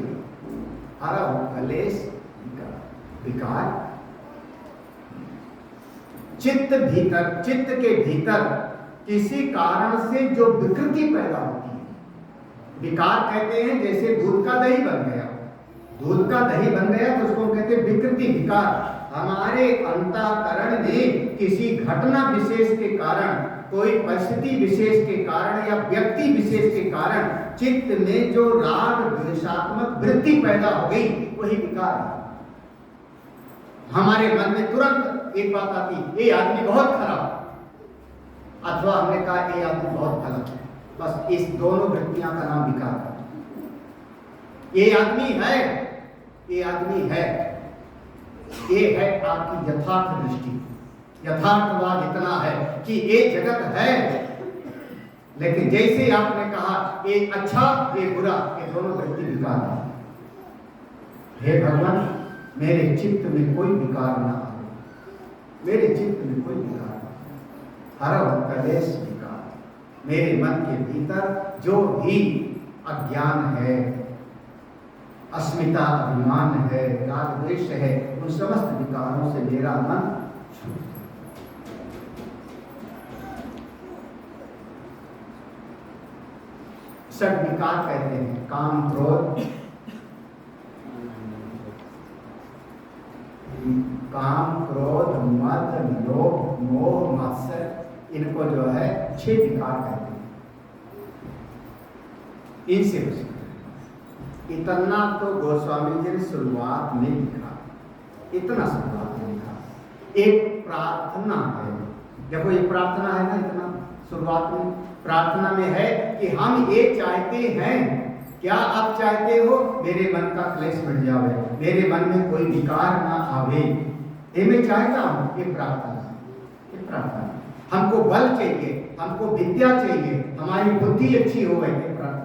हरा हो कलेश विकार। चित्त भीतर, चित्त के भीतर किसी कारण से जो विकृति पैदा होती है, विकार कहते हैं। जैसे दूध का दही बन गया, दूध का दही बन गया तो उसको कहते हैं विकृति, विकार। हमारे अंतःकरण में किसी घटना विशेष के कारण, कोई परिस्थिति विशेष के कारण या व्यक्ति विशेष के कारण चित्त में जो राग द्वेषात्मक वृत्ति पैदा हो गई, वही विकार है। हमारे मन में तुरंत एक बात आती, ये आदमी बहुत खराब, अथवा हमने कहा ये आदमी बहुत गलत है। बस इस दोनों वृत्तियां का नाम विकार है। ये आदमी है, ये आदमी है, ये है आपकी यथार्थ दृष्टि। यथार्थवाद इतना है कि ये जगत है, लेकिन जैसे आपने कहा ये अच्छा ये बुरा, ये दोनों वृत्ति विकार है। हे भगवान, मेरे चित्त में कोई विकार ना आए, मेरे चित्त में कोई विकार ना आए। हर कलेश विकार, मेरे मन के भीतर जो भी अज्ञान है, अस्मिता अभिमान है, राग द्वेष है, उन समस्त विकारों से मेरा मन छूट। षड विकार कहते हैं, काम क्रोध, काम क्रोध मद लोभ मोह मत्सर, इनको जो है 6 विकार कहते हैं। इनसे इतना तो गोस्वामी जी ने शुरुआत में लिखा, इतना शुरुआत में लिखा। एक प्रार्थना है, देखो ये प्रार्थना है ना, इतना शुरुआत में प्रार्थना में है कि हम ये चाहते हैं, क्या आप चाहते हो मेरे मन का क्लेश मिट जावे, मेरे मन में कोई विकार ना आवे, ये मैं चाहता हूँ। ये प्रार्थना, ये प्रार्थना। हमको बल चाहिए, हमको विद्या चाहिए, हमारी बुद्धि अच्छी हो, ये प्रार्थना।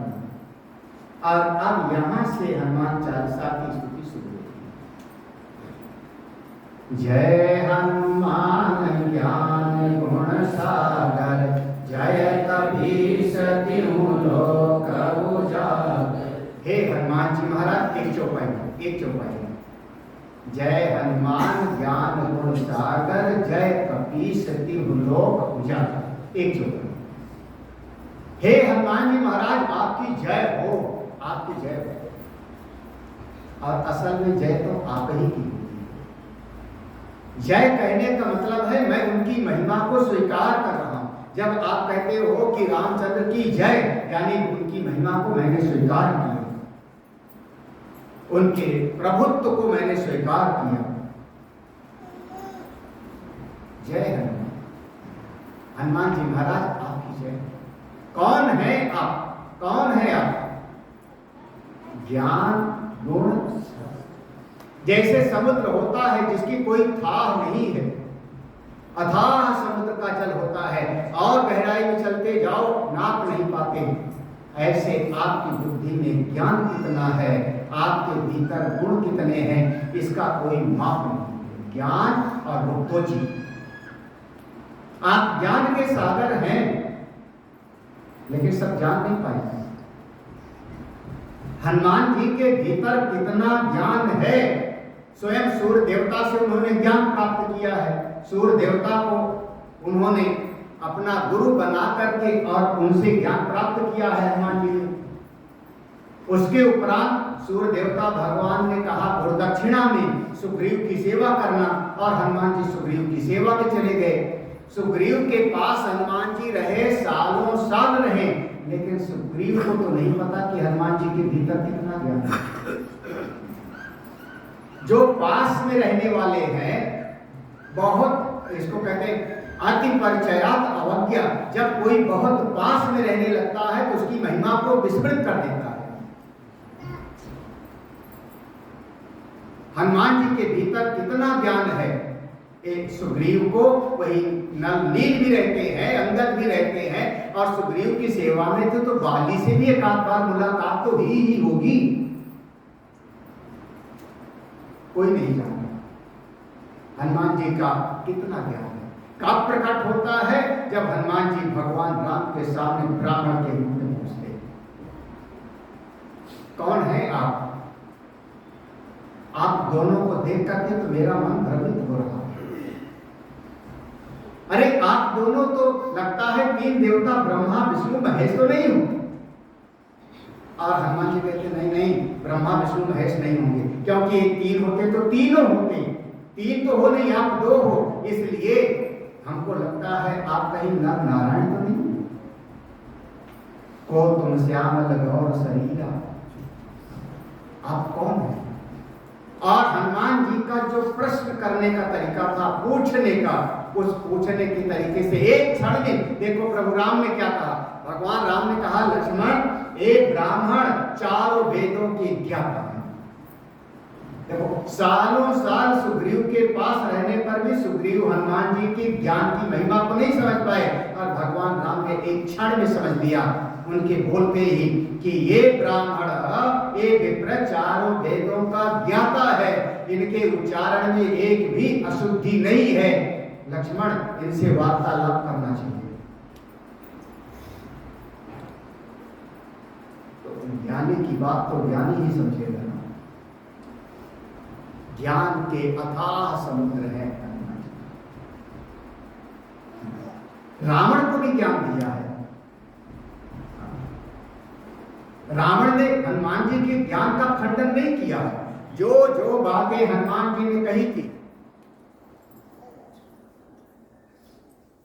और अब यहाँ से हनुमान चालीसा की स्तुति शुरू होती है। जय हनुमान ज्ञान गुण सागर, जय कपीस तिहु लोक उजागर। हे हनुमान जी महाराज, एक चौपाई, एक चौपाई। जय हनुमान ज्ञान गुण सागर, जय कपीस तिहु लोक उजागर। एक चौपाई। हे हनुमान जी महाराज, आपकी जय हो, आपकी जय हो। और असल में जय तो आप ही की होती है। जय कहने का मतलब है मैं उनकी महिमा को स्वीकार कर रहा हूं। जब आप कहते हो कि रामचंद्र की जय, यानी उनकी महिमा को मैंने स्वीकार किया, उनके प्रभुत्व को मैंने स्वीकार किया। जय हनुमान। हनुमान जी महाराज आपकी जय। कौन है आप? कौन है आप? ज्ञान गुण, जैसे समुद्र होता है जिसकी कोई थाह नहीं है, अथाह समुद्र का जल होता है और गहराई में चलते जाओ नाप नहीं पाते, ऐसे आपकी बुद्धि में ज्ञान कितना है, आपके भीतर गुण कितने हैं, इसका कोई माप नहीं। ज्ञान और दो चीज, आप ज्ञान के सागर हैं लेकिन सब जान नहीं पाए। हनुमान जी के भीतर कितना ज्ञान है, स्वयं सूर्य देवता से उन्होंने ज्ञान प्राप्त किया है। सूर्य देवता को उन्होंने अपना गुरु बना करके और उनसे ज्ञान प्राप्त किया है हनुमान जी ने। उसके उपरांत सूर्य देवता भगवान ने कहा गुरुदक्षिणा में सुग्रीव की सेवा करना, और हनुमान जी सुग्रीव की सेवा में चले गए। सुग्रीव के पास हनुमान जी रहे, सालों साल रहे, लेकिन सुग्रीव को तो नहीं पता कि हनुमान जी के भीतर कितना ज्ञान है। जो पास में रहने वाले हैं, बहुत इसको कहते हैं अति परिचयात अवज्ञा, जब कोई बहुत पास में रहने लगता है तो उसकी महिमा को विस्मृत कर देता है। हनुमान जी के भीतर कितना ज्ञान है, एक सुग्रीव को वही नल नील भी रहते हैं, अंगद भी रहते हैं, और सुग्रीव की सेवा में तो बाली से भी एक आध बार मुलाकात तो ही होगी, कोई नहीं जानता हनुमान जी का कितना ज्ञान है। कब प्रकट होता है, जब हनुमान जी भगवान राम के सामने ब्राह्मण के रूप में पहुंचते। कौन है आप दोनों को देख करके तो मेरा मन भ्रमित हो रहा है। अरे आप दोनों तो लगता है तीन देवता ब्रह्मा विष्णु महेश तो नहीं हो। और हनुमान जी कहते नहीं नहीं, ब्रह्मा विष्णु महेश नहीं होंगे, क्योंकि तीन होते तो तीनों होते, तीन तो हो नहीं, आप दो हो, इसलिए हमको लगता है आप कहीं नर नारायण तो नहीं को तुम श्याम लगौर शरीरा, आप कौन है। और हनुमान जी का जो प्रश्न करने का तरीका था, पूछने का, उस पूछने के तरीके से एक क्षण में देखो प्रभु राम ने क्या कहा। भगवान राम ने कहा लक्ष्मण, एक ब्राह्मण चारों वेदों की ज्ञाता है। देखो सालों साल सुग्रीव के पास रहने पर भी सुग्रीव हनुमान जी की ज्ञान की महिमा को नहीं समझ पाए, और भगवान राम ने एक क्षण में समझ लिया उनके बोलते ही कि ये ब्राह्मण ये विप्र चारों वेदों का ज्ञाता है, इनके उच्चारण में एक भी अशुद्धि नहीं है। लक्ष्मण, इनसे वार्तालाप करना चाहिए। तो ज्ञानी की बात तो ज्ञानी ही समझेगा ना। ज्ञान के अथाह समुद्र है हनुमान जी। रावण को भी ज्ञान दिया है। रावण ने हनुमान जी के ज्ञान का खंडन नहीं किया। जो जो बातें हनुमान जी ने कही थी,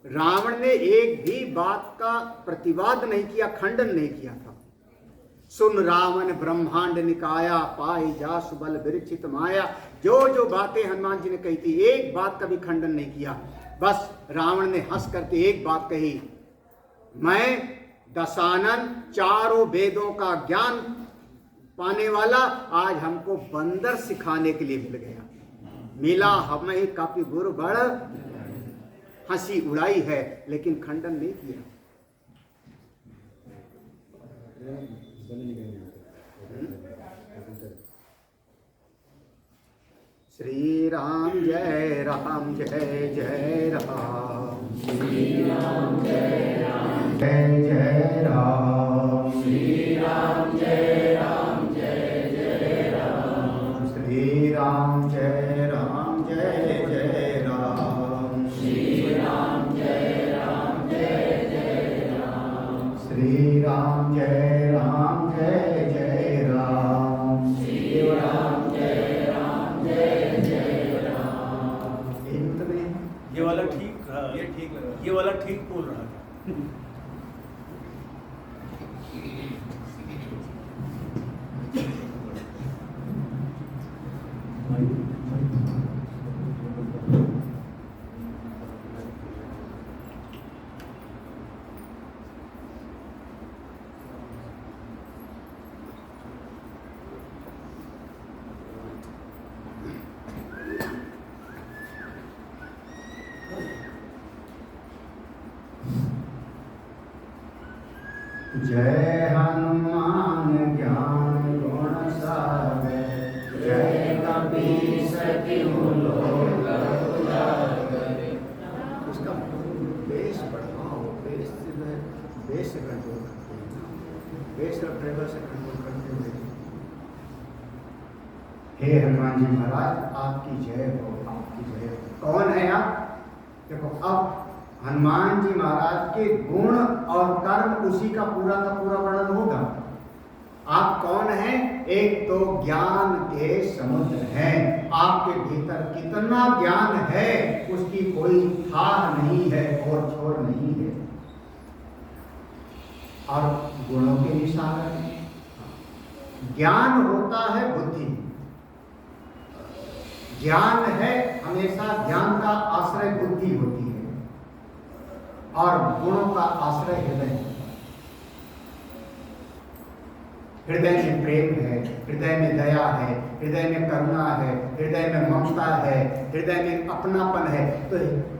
रावण ने एक भी बात का प्रतिवाद नहीं किया, खंडन नहीं किया था। सुन रावण ब्रह्मांड निकाया, पाई जा सुबल विरचित माया। जो जो बातें हनुमान जी ने कही थी, एक बात का भी खंडन नहीं किया। बस रावण ने हंस करके एक बात कही, मैं दशानन चारों वेदों का ज्ञान पाने वाला आज हमको बंदर सिखाने के लिए मिल गया, मिला हमें काफी गुरु बड़। हंसी उड़ाई है लेकिन खंडन नहीं किया। श्री राम जय राम जय जय राम, श्री राम जय राम जय जय राम, श्री राम जय राम जय जय राम, श्री राम जय राम जय जय राम, श्री राम जय राम जय जय राम, श्री राम जय राम जय जय राम, श्री राम जय राम जय जय राम। ये वाला ठीक, ये ठीक लग रहा, ये वाला ठीक बोल रहा था। जय हनुमान ज्ञान गुण सागर, जय कपीस तिहु लोक उजागर। उसका बेस बढ़ाओ, बेस से कंट्रोल करते हैं, बेस और ट्रेवल से कंट्रोल करते हुए। हे हनुमान जी महाराज आपकी जय हो, आपकी जय हो। कौन है आप? देखो अब हनुमान जी महाराज के गुण और कर्म उसी का पूरा वर्णन होगा। आप कौन हैं? एक तो ज्ञान के समुद्र हैं, आपके भीतर कितना ज्ञान है उसकी कोई था नहीं है और छोर नहीं है। और गुणों के निशान है। ज्ञान होता है बुद्धि, ज्ञान है हमेशा, ज्ञान का आश्रय बुद्धि होती है और गुणों का आश्रय हृदय। हृदय में प्रेम है, हृदय में दया है, हृदय में करुणा है, हृदय में ममता है, हृदय में अपनापन है। तो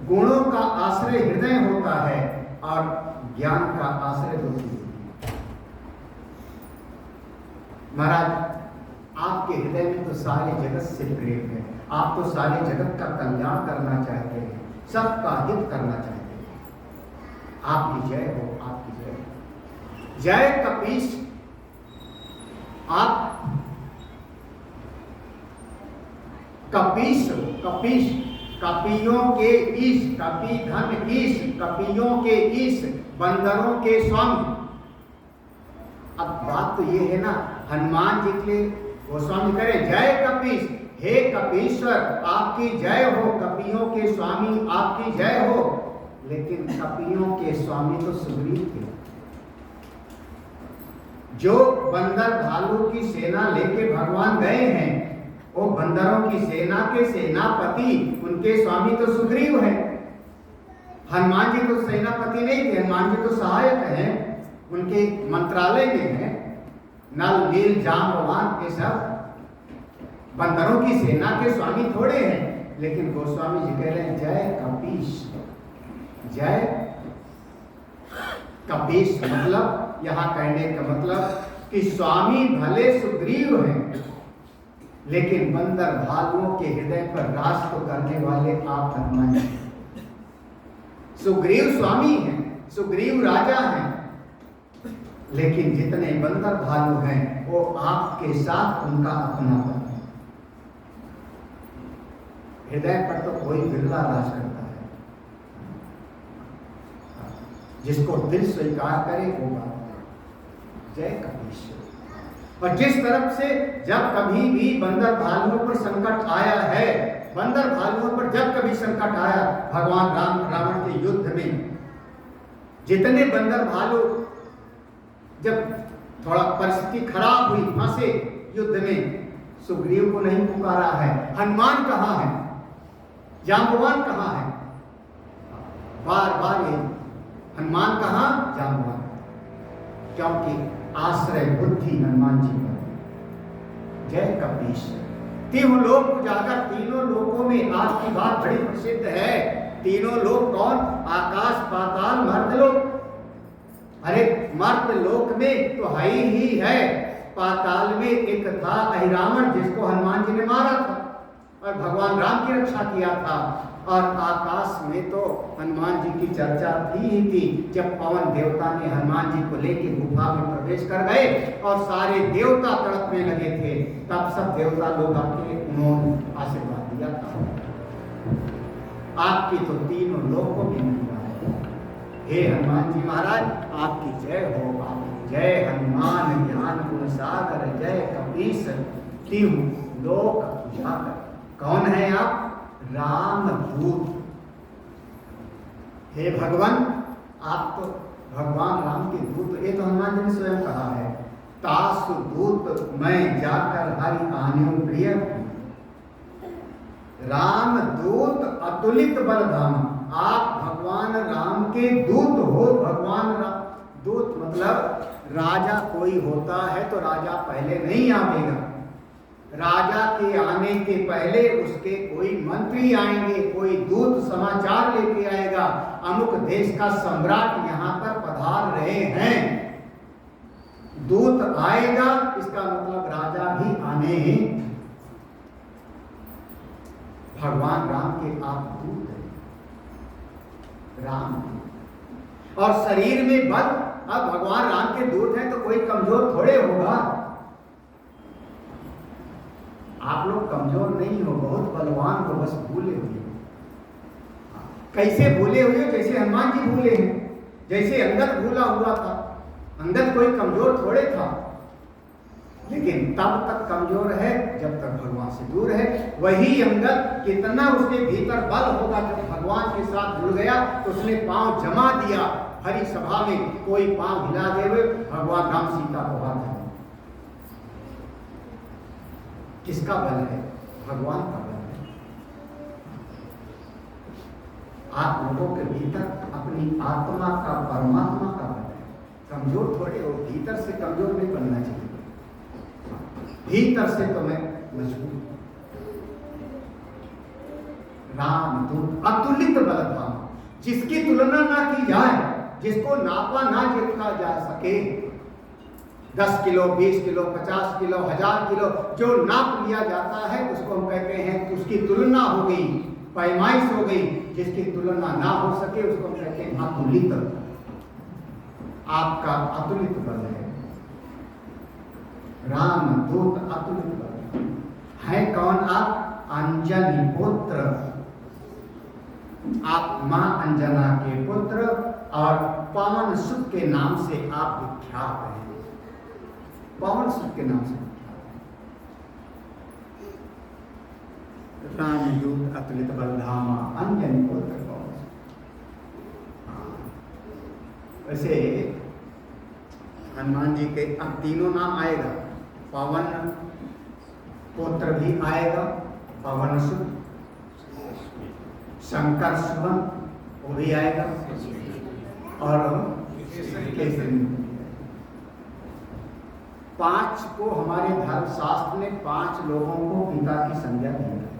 गुणों का आश्रय हृदय होता है और ज्ञान का आश्रय बुद्धि होती है। महाराज आपके हृदय में तो सारे जगत से प्रेम है, आप तो सारे जगत का कल्याण करना चाहते हैं, सबका हित करना चाहते हैं। आपकी जय हो, आपकी जय हो। जय कपीस, आप कपीस हो, कपीस कपियों के ईश, कपी धन ईश, कपियों के ईश, बंदरों के स्वामी। अब बात तो ये है ना, हनुमान जी के गोस्वामी करें जय कपीस, हे कपीश्वर आपकी जय हो, कपियों के स्वामी आपकी जय हो। लेकिन कपियों के स्वामी तो सुग्रीव थे, जो बंदर भालू की सेना लेके भगवान गए हैं, वो बंदरों की सेना के सेनापति, उनके स्वामी तो सुग्रीव हैं। हनुमान जी तो सेनापति नहीं थे, हनुमान जी तो सहायक हैं, उनके मंत्रालय में है। नल नील जाम्बवान ये सब बंदरों की सेना के स्वामी थोड़े हैं। लेकिन गोस्वामी जी कह रहे हैं जय कपीश, जय कपीश। मतलब यहाँ कहने का मतलब कि स्वामी भले सुग्रीव हैं, लेकिन बंदर भालुओं के हृदय पर राज तो करने वाले आप हनुमान जी। सुग्रीव स्वामी हैं, सुग्रीव राजा हैं, लेकिन जितने बंदर भालू हैं वो आपके साथ उनका अपनापन है। हृदय पर तो कोई बिरला राज करता है, जिसको दिल स्वीकार करे वो बात। जय कपीश। और जिस तरफ से जब कभी भी बंदर भालुओं पर संकट आया है, बंदर भालुओं पर जब कभी संकट आया भगवान राम रावण के युद्ध में, जितने बंदर भालू जब थोड़ा परिस्थिति खराब हुई, फंसे युद्ध में, सुग्रीव को नहीं पुकारा है। हनुमान कहाँ है, जाम्बवान कहाँ है? बार बार ये हनुमान कहाँ, जाम्बवान। क्योंकि आश्रय बुद्धि हनुमान जी पर। जय कपीश। तीनों लोक उजागर, तीनों लोकों में आपकी बात बड़ी प्रसिद्ध है। तीनों लोक कौन? आकाश पाताल मर्त्यलोक। अरे मर्त्य लोक में तो है ही है, पाताल में एक था अहिरावण जिसको हनुमान जी ने मारा था और भगवान राम की रक्षा किया था। और आकाश में तो हनुमान जी की चर्चा थी ही थी। जब पवन देवता ने हनुमान जी को लेकर गुफा में प्रवेश कर गए और सारे देवता तड़पने लगे थे, तब सब देवता लोग आके उन्होंने आशीर्वाद दिया था। आपकी तो तीनों लोगों की महिमा है। हे हनुमान जी महाराज आपकी जय हो, आपकी जय। हनुमान ज्ञान गुण सागर, जय कपीस तिहु लोक उजागर। कौन है आप? राम दूत। हे भगवान, आप तो भगवान राम के दूत। ये तो हनुमान जी ने स्वयं कहा है, तासु दूत मैं जाकर हरि आन्यो प्रिय। राम दूत अतुलित बलधाम। आप भगवान राम के दूत हो। भगवान राम दूत मतलब राजा कोई होता है तो राजा पहले नहीं आवेगा, राजा के आने के पहले उसके कोई मंत्री आएंगे, कोई दूत समाचार लेके आएगा, अमुक देश का सम्राट यहाँ पर पधार रहे हैं। दूत आएगा, इसका मतलब राजा भी आने हैं। भगवान राम के आप दूत हैं, राम दूत। और शरीर में बल, अब भगवान राम के दूत हैं तो कोई कमजोर थोड़े होगा। आप लोग कमजोर नहीं हो, बहुत बलवान हो, बस भूले हुए। कैसे भूले हुए? जैसे हनुमान जी भूले हैं, जैसे अंगद भूला हुआ था। अंगद कोई कमजोर थोड़े था, लेकिन तब तक कमजोर है जब तक भगवान से दूर है। वही अंगद कितना उसके भीतर बल होगा, जब भगवान के साथ जुड़ गया तो उसने पांव जमा दिया हरी सभा में, कोई पांव हिला दे हुए भगवान राम सीता को हाथ है। किसका बल है? भगवान का बल है। आप लोगों के भीतर अपनी आत्मा का, परमात्मा का बल है। कमजोर थोड़े हो, भीतर से कमजोर नहीं बनना चाहिए, भीतर से तो मैं मजबूत। राम दूत अतुलित बलधाम, जिसकी तुलना ना की जाए, जिसको नापा ना जोखा जा सके। 10 किलो, 20 किलो, 50 किलो, 1000 किलो जो नाप लिया जाता है उसको हम कहते हैं उसकी तुलना हो गई, पैमाइश हो गई। जिसकी तुलना ना हो सके उसको हम कहते हैं अतुलित। आपका अतुलित बल है, राम दूत अतुलित बल है। कौन आप? अंजनी पुत्र। आप मां अंजना के पुत्र और पवन सुत के नाम से आप विख्यात हैं। पवन सुत के नाम से रामदूत अतुलित बलधामा अंजनी पुत्र पवन सुत। वैसे हनुमान जी के अब तीनों नाम आएगा, पवन पुत्र भी आएगा, पवन सुत, शंकर सुवन वो भी आएगा, और केसरी। 5 को हमारे धर्मशास्त्र ने 5 लोगों को पिता की संज्ञा दी है।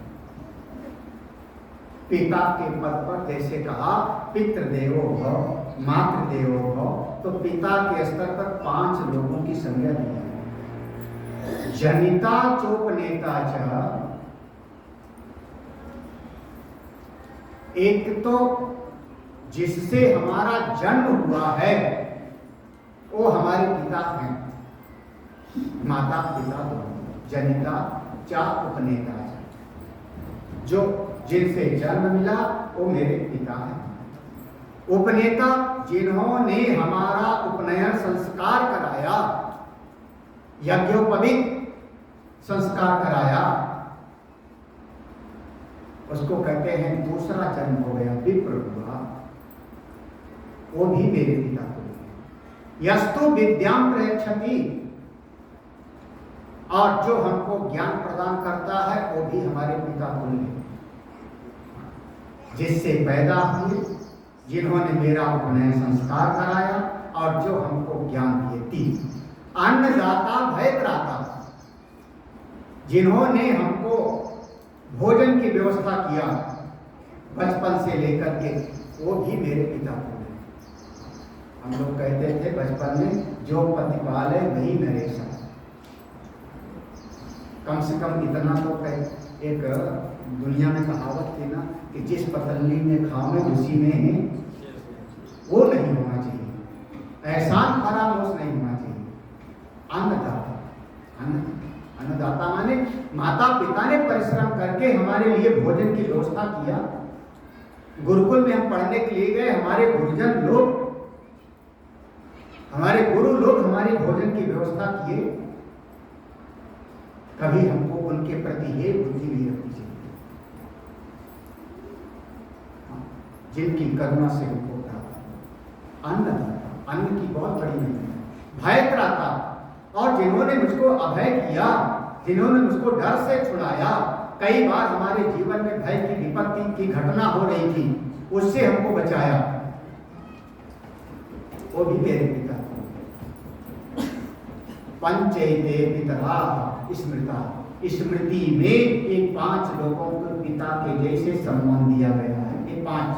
पिता के पद पर जैसे कहा पितृदेवो भव, मातृदेवो भव, तो पिता के स्तर पर 5 लोगों की संज्ञा दी है। जनिता चोपनेता च, एक तो जिससे हमारा जन्म हुआ है वो हमारे पिता हैं, माता पिता दोनों। जनिता चा उपनेता, जो जिनसे जन्म मिला वो मेरे पिता हैं। उपनेता, जिन्होंने हमारा उपनयन संस्कार कराया, यज्ञोपवीत संस्कार कराया, उसको कहते हैं दूसरा जन्म हो गया, विप्र हुआ, वो भी मेरे पिता को। यस्तु विद्याम प्रयच्छति, और जो हमको ज्ञान प्रदान करता है वो भी हमारे पिता तुल्य है। जिससे पैदा हुए, जिन्होंने मेरा उपनयन संस्कार कराया और जो हमको ज्ञान दिए। 3 अन्नदाता भयत्राता, जिन्होंने हमको भोजन की व्यवस्था किया बचपन से लेकर के, वो भी मेरे पिता को है। हम लोग कहते थे बचपन में, जो पति पाले वही नरेशा। कम से कम इतना तो एक दुनिया में कहावत थी ना कि जिस पतली में खाओ उसी में है, वो नहीं होना चाहिए। एहसान फरामोश नहीं होना चाहिए। अन्नदाता, अन्नदाता माने माता पिता ने परिश्रम करके हमारे लिए भोजन की व्यवस्था किया। गुरुकुल में हम पढ़ने के लिए गए, हमारे गुरुजन लोग, हमारे गुरु लोग हमारे भोजन की व्यवस्था किए। कभी हमको उनके प्रति ये बुद्धि नहीं रखनी चाहिए, जिनकी करुणा से हमको प्राप्त। अन्नदाता, अन्न की बहुत बड़ी महिमा है। भयत्राता, और जिन्होंने मुझको अभय किया, जिन्होंने मुझको डर से छुड़ाया। कई बार हमारे जीवन में भय की विपत्ति की घटना हो रही थी, उससे हमको बचाया, वो भी मेरे पिता। पंचैते पितरा स्मृता, स्मृति में ये 5 लोगों को पिता के जैसे सम्मान दिया गया है। ये 5,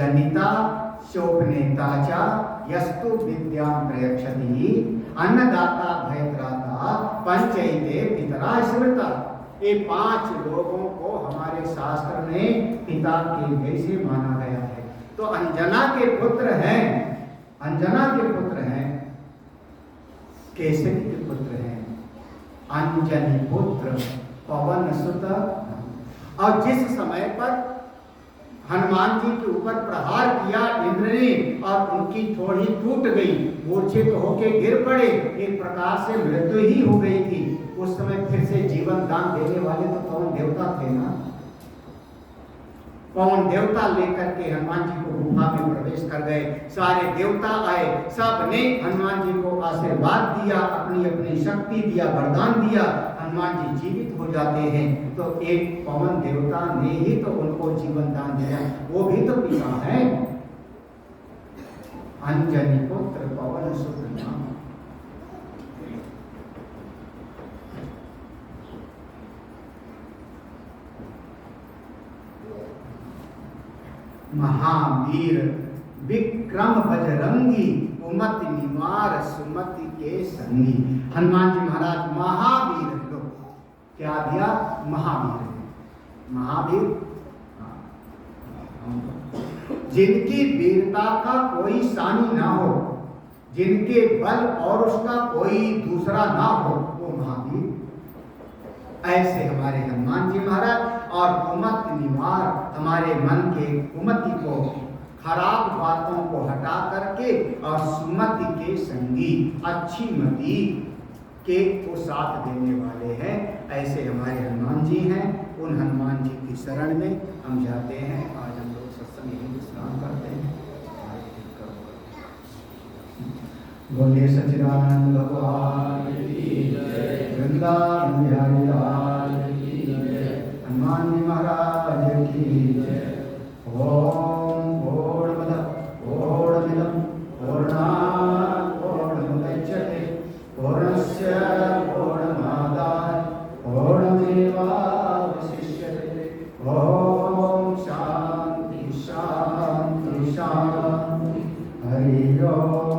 जनिता शोभनेता च यस्तु विद्यां प्रयच्छति अन्नदाता भयत्राता पंचैते पितरा स्मृता। ये 5 लोगों को हमारे शास्त्र में पिता के जैसे माना गया है। तो अंजना के पुत्र हैं, अंजना के पुत्र हैं, केसरी के पुत्र हैं, अंजनी पुत्र पवन सुत। और जिस समय पर हनुमान जी के ऊपर प्रहार किया इंद्र ने और उनकी थोड़ी टूट गई, मूर्छित होके गिर पड़े, एक प्रकार से मृत्यु ही हो गई थी। उस समय फिर से जीवन दान देने वाले तो पवन देवता थे ना। पवन देवता लेकर के हनुमान जी को गुफा में प्रवेश कर गए। सारे देवता आए, सब ने हनुमान जी को आशीर्वाद दिया, अपनी अपनी शक्ति दिया, वरदान दिया, हनुमान जी जीवित हो जाते हैं। तो एक पवन देवता ने ही तो उनको जीवन दान दिया, वो भी तो पिता है। अंजनी पुत्र पवन सुत नाम। महावीर विक्रम बजरंगी उमति निवार सुमति के संगी। हनुमान जी महाराज महावीर लोग क्या दिया? महावीर है। महावीर जिनकी वीरता का कोई सानी ना हो, जिनके बल और उसका कोई दूसरा ना हो, वो महावीर। ऐसे हमारे हनुमान जी महाराज। और कुमत निवार, हमारे मन के कुमति को, खराब बातों को हटा करके, और सुमति के संगी, अच्छी मति के को साथ देने वाले हैं। ऐसे हमारे हनुमान जी हैं। उन हनुमान जी की शरण में हम जाते हैं। आज हम लोग सत्संग यही विश्राम करते हैं। बोलिए सच्चिदानंद भगवान की जय, वृंदावन बिहारी लाल की जय, हनुमान जी महाराज की जय। ओम पूर्णमदः पूर्णमिदं पूर्णात् पूर्णमुदच्यते पूर्णस्य पूर्णमादाय पूर्णमेवावशिष्यते। ओम शांति शांति शांति। हरि ओम।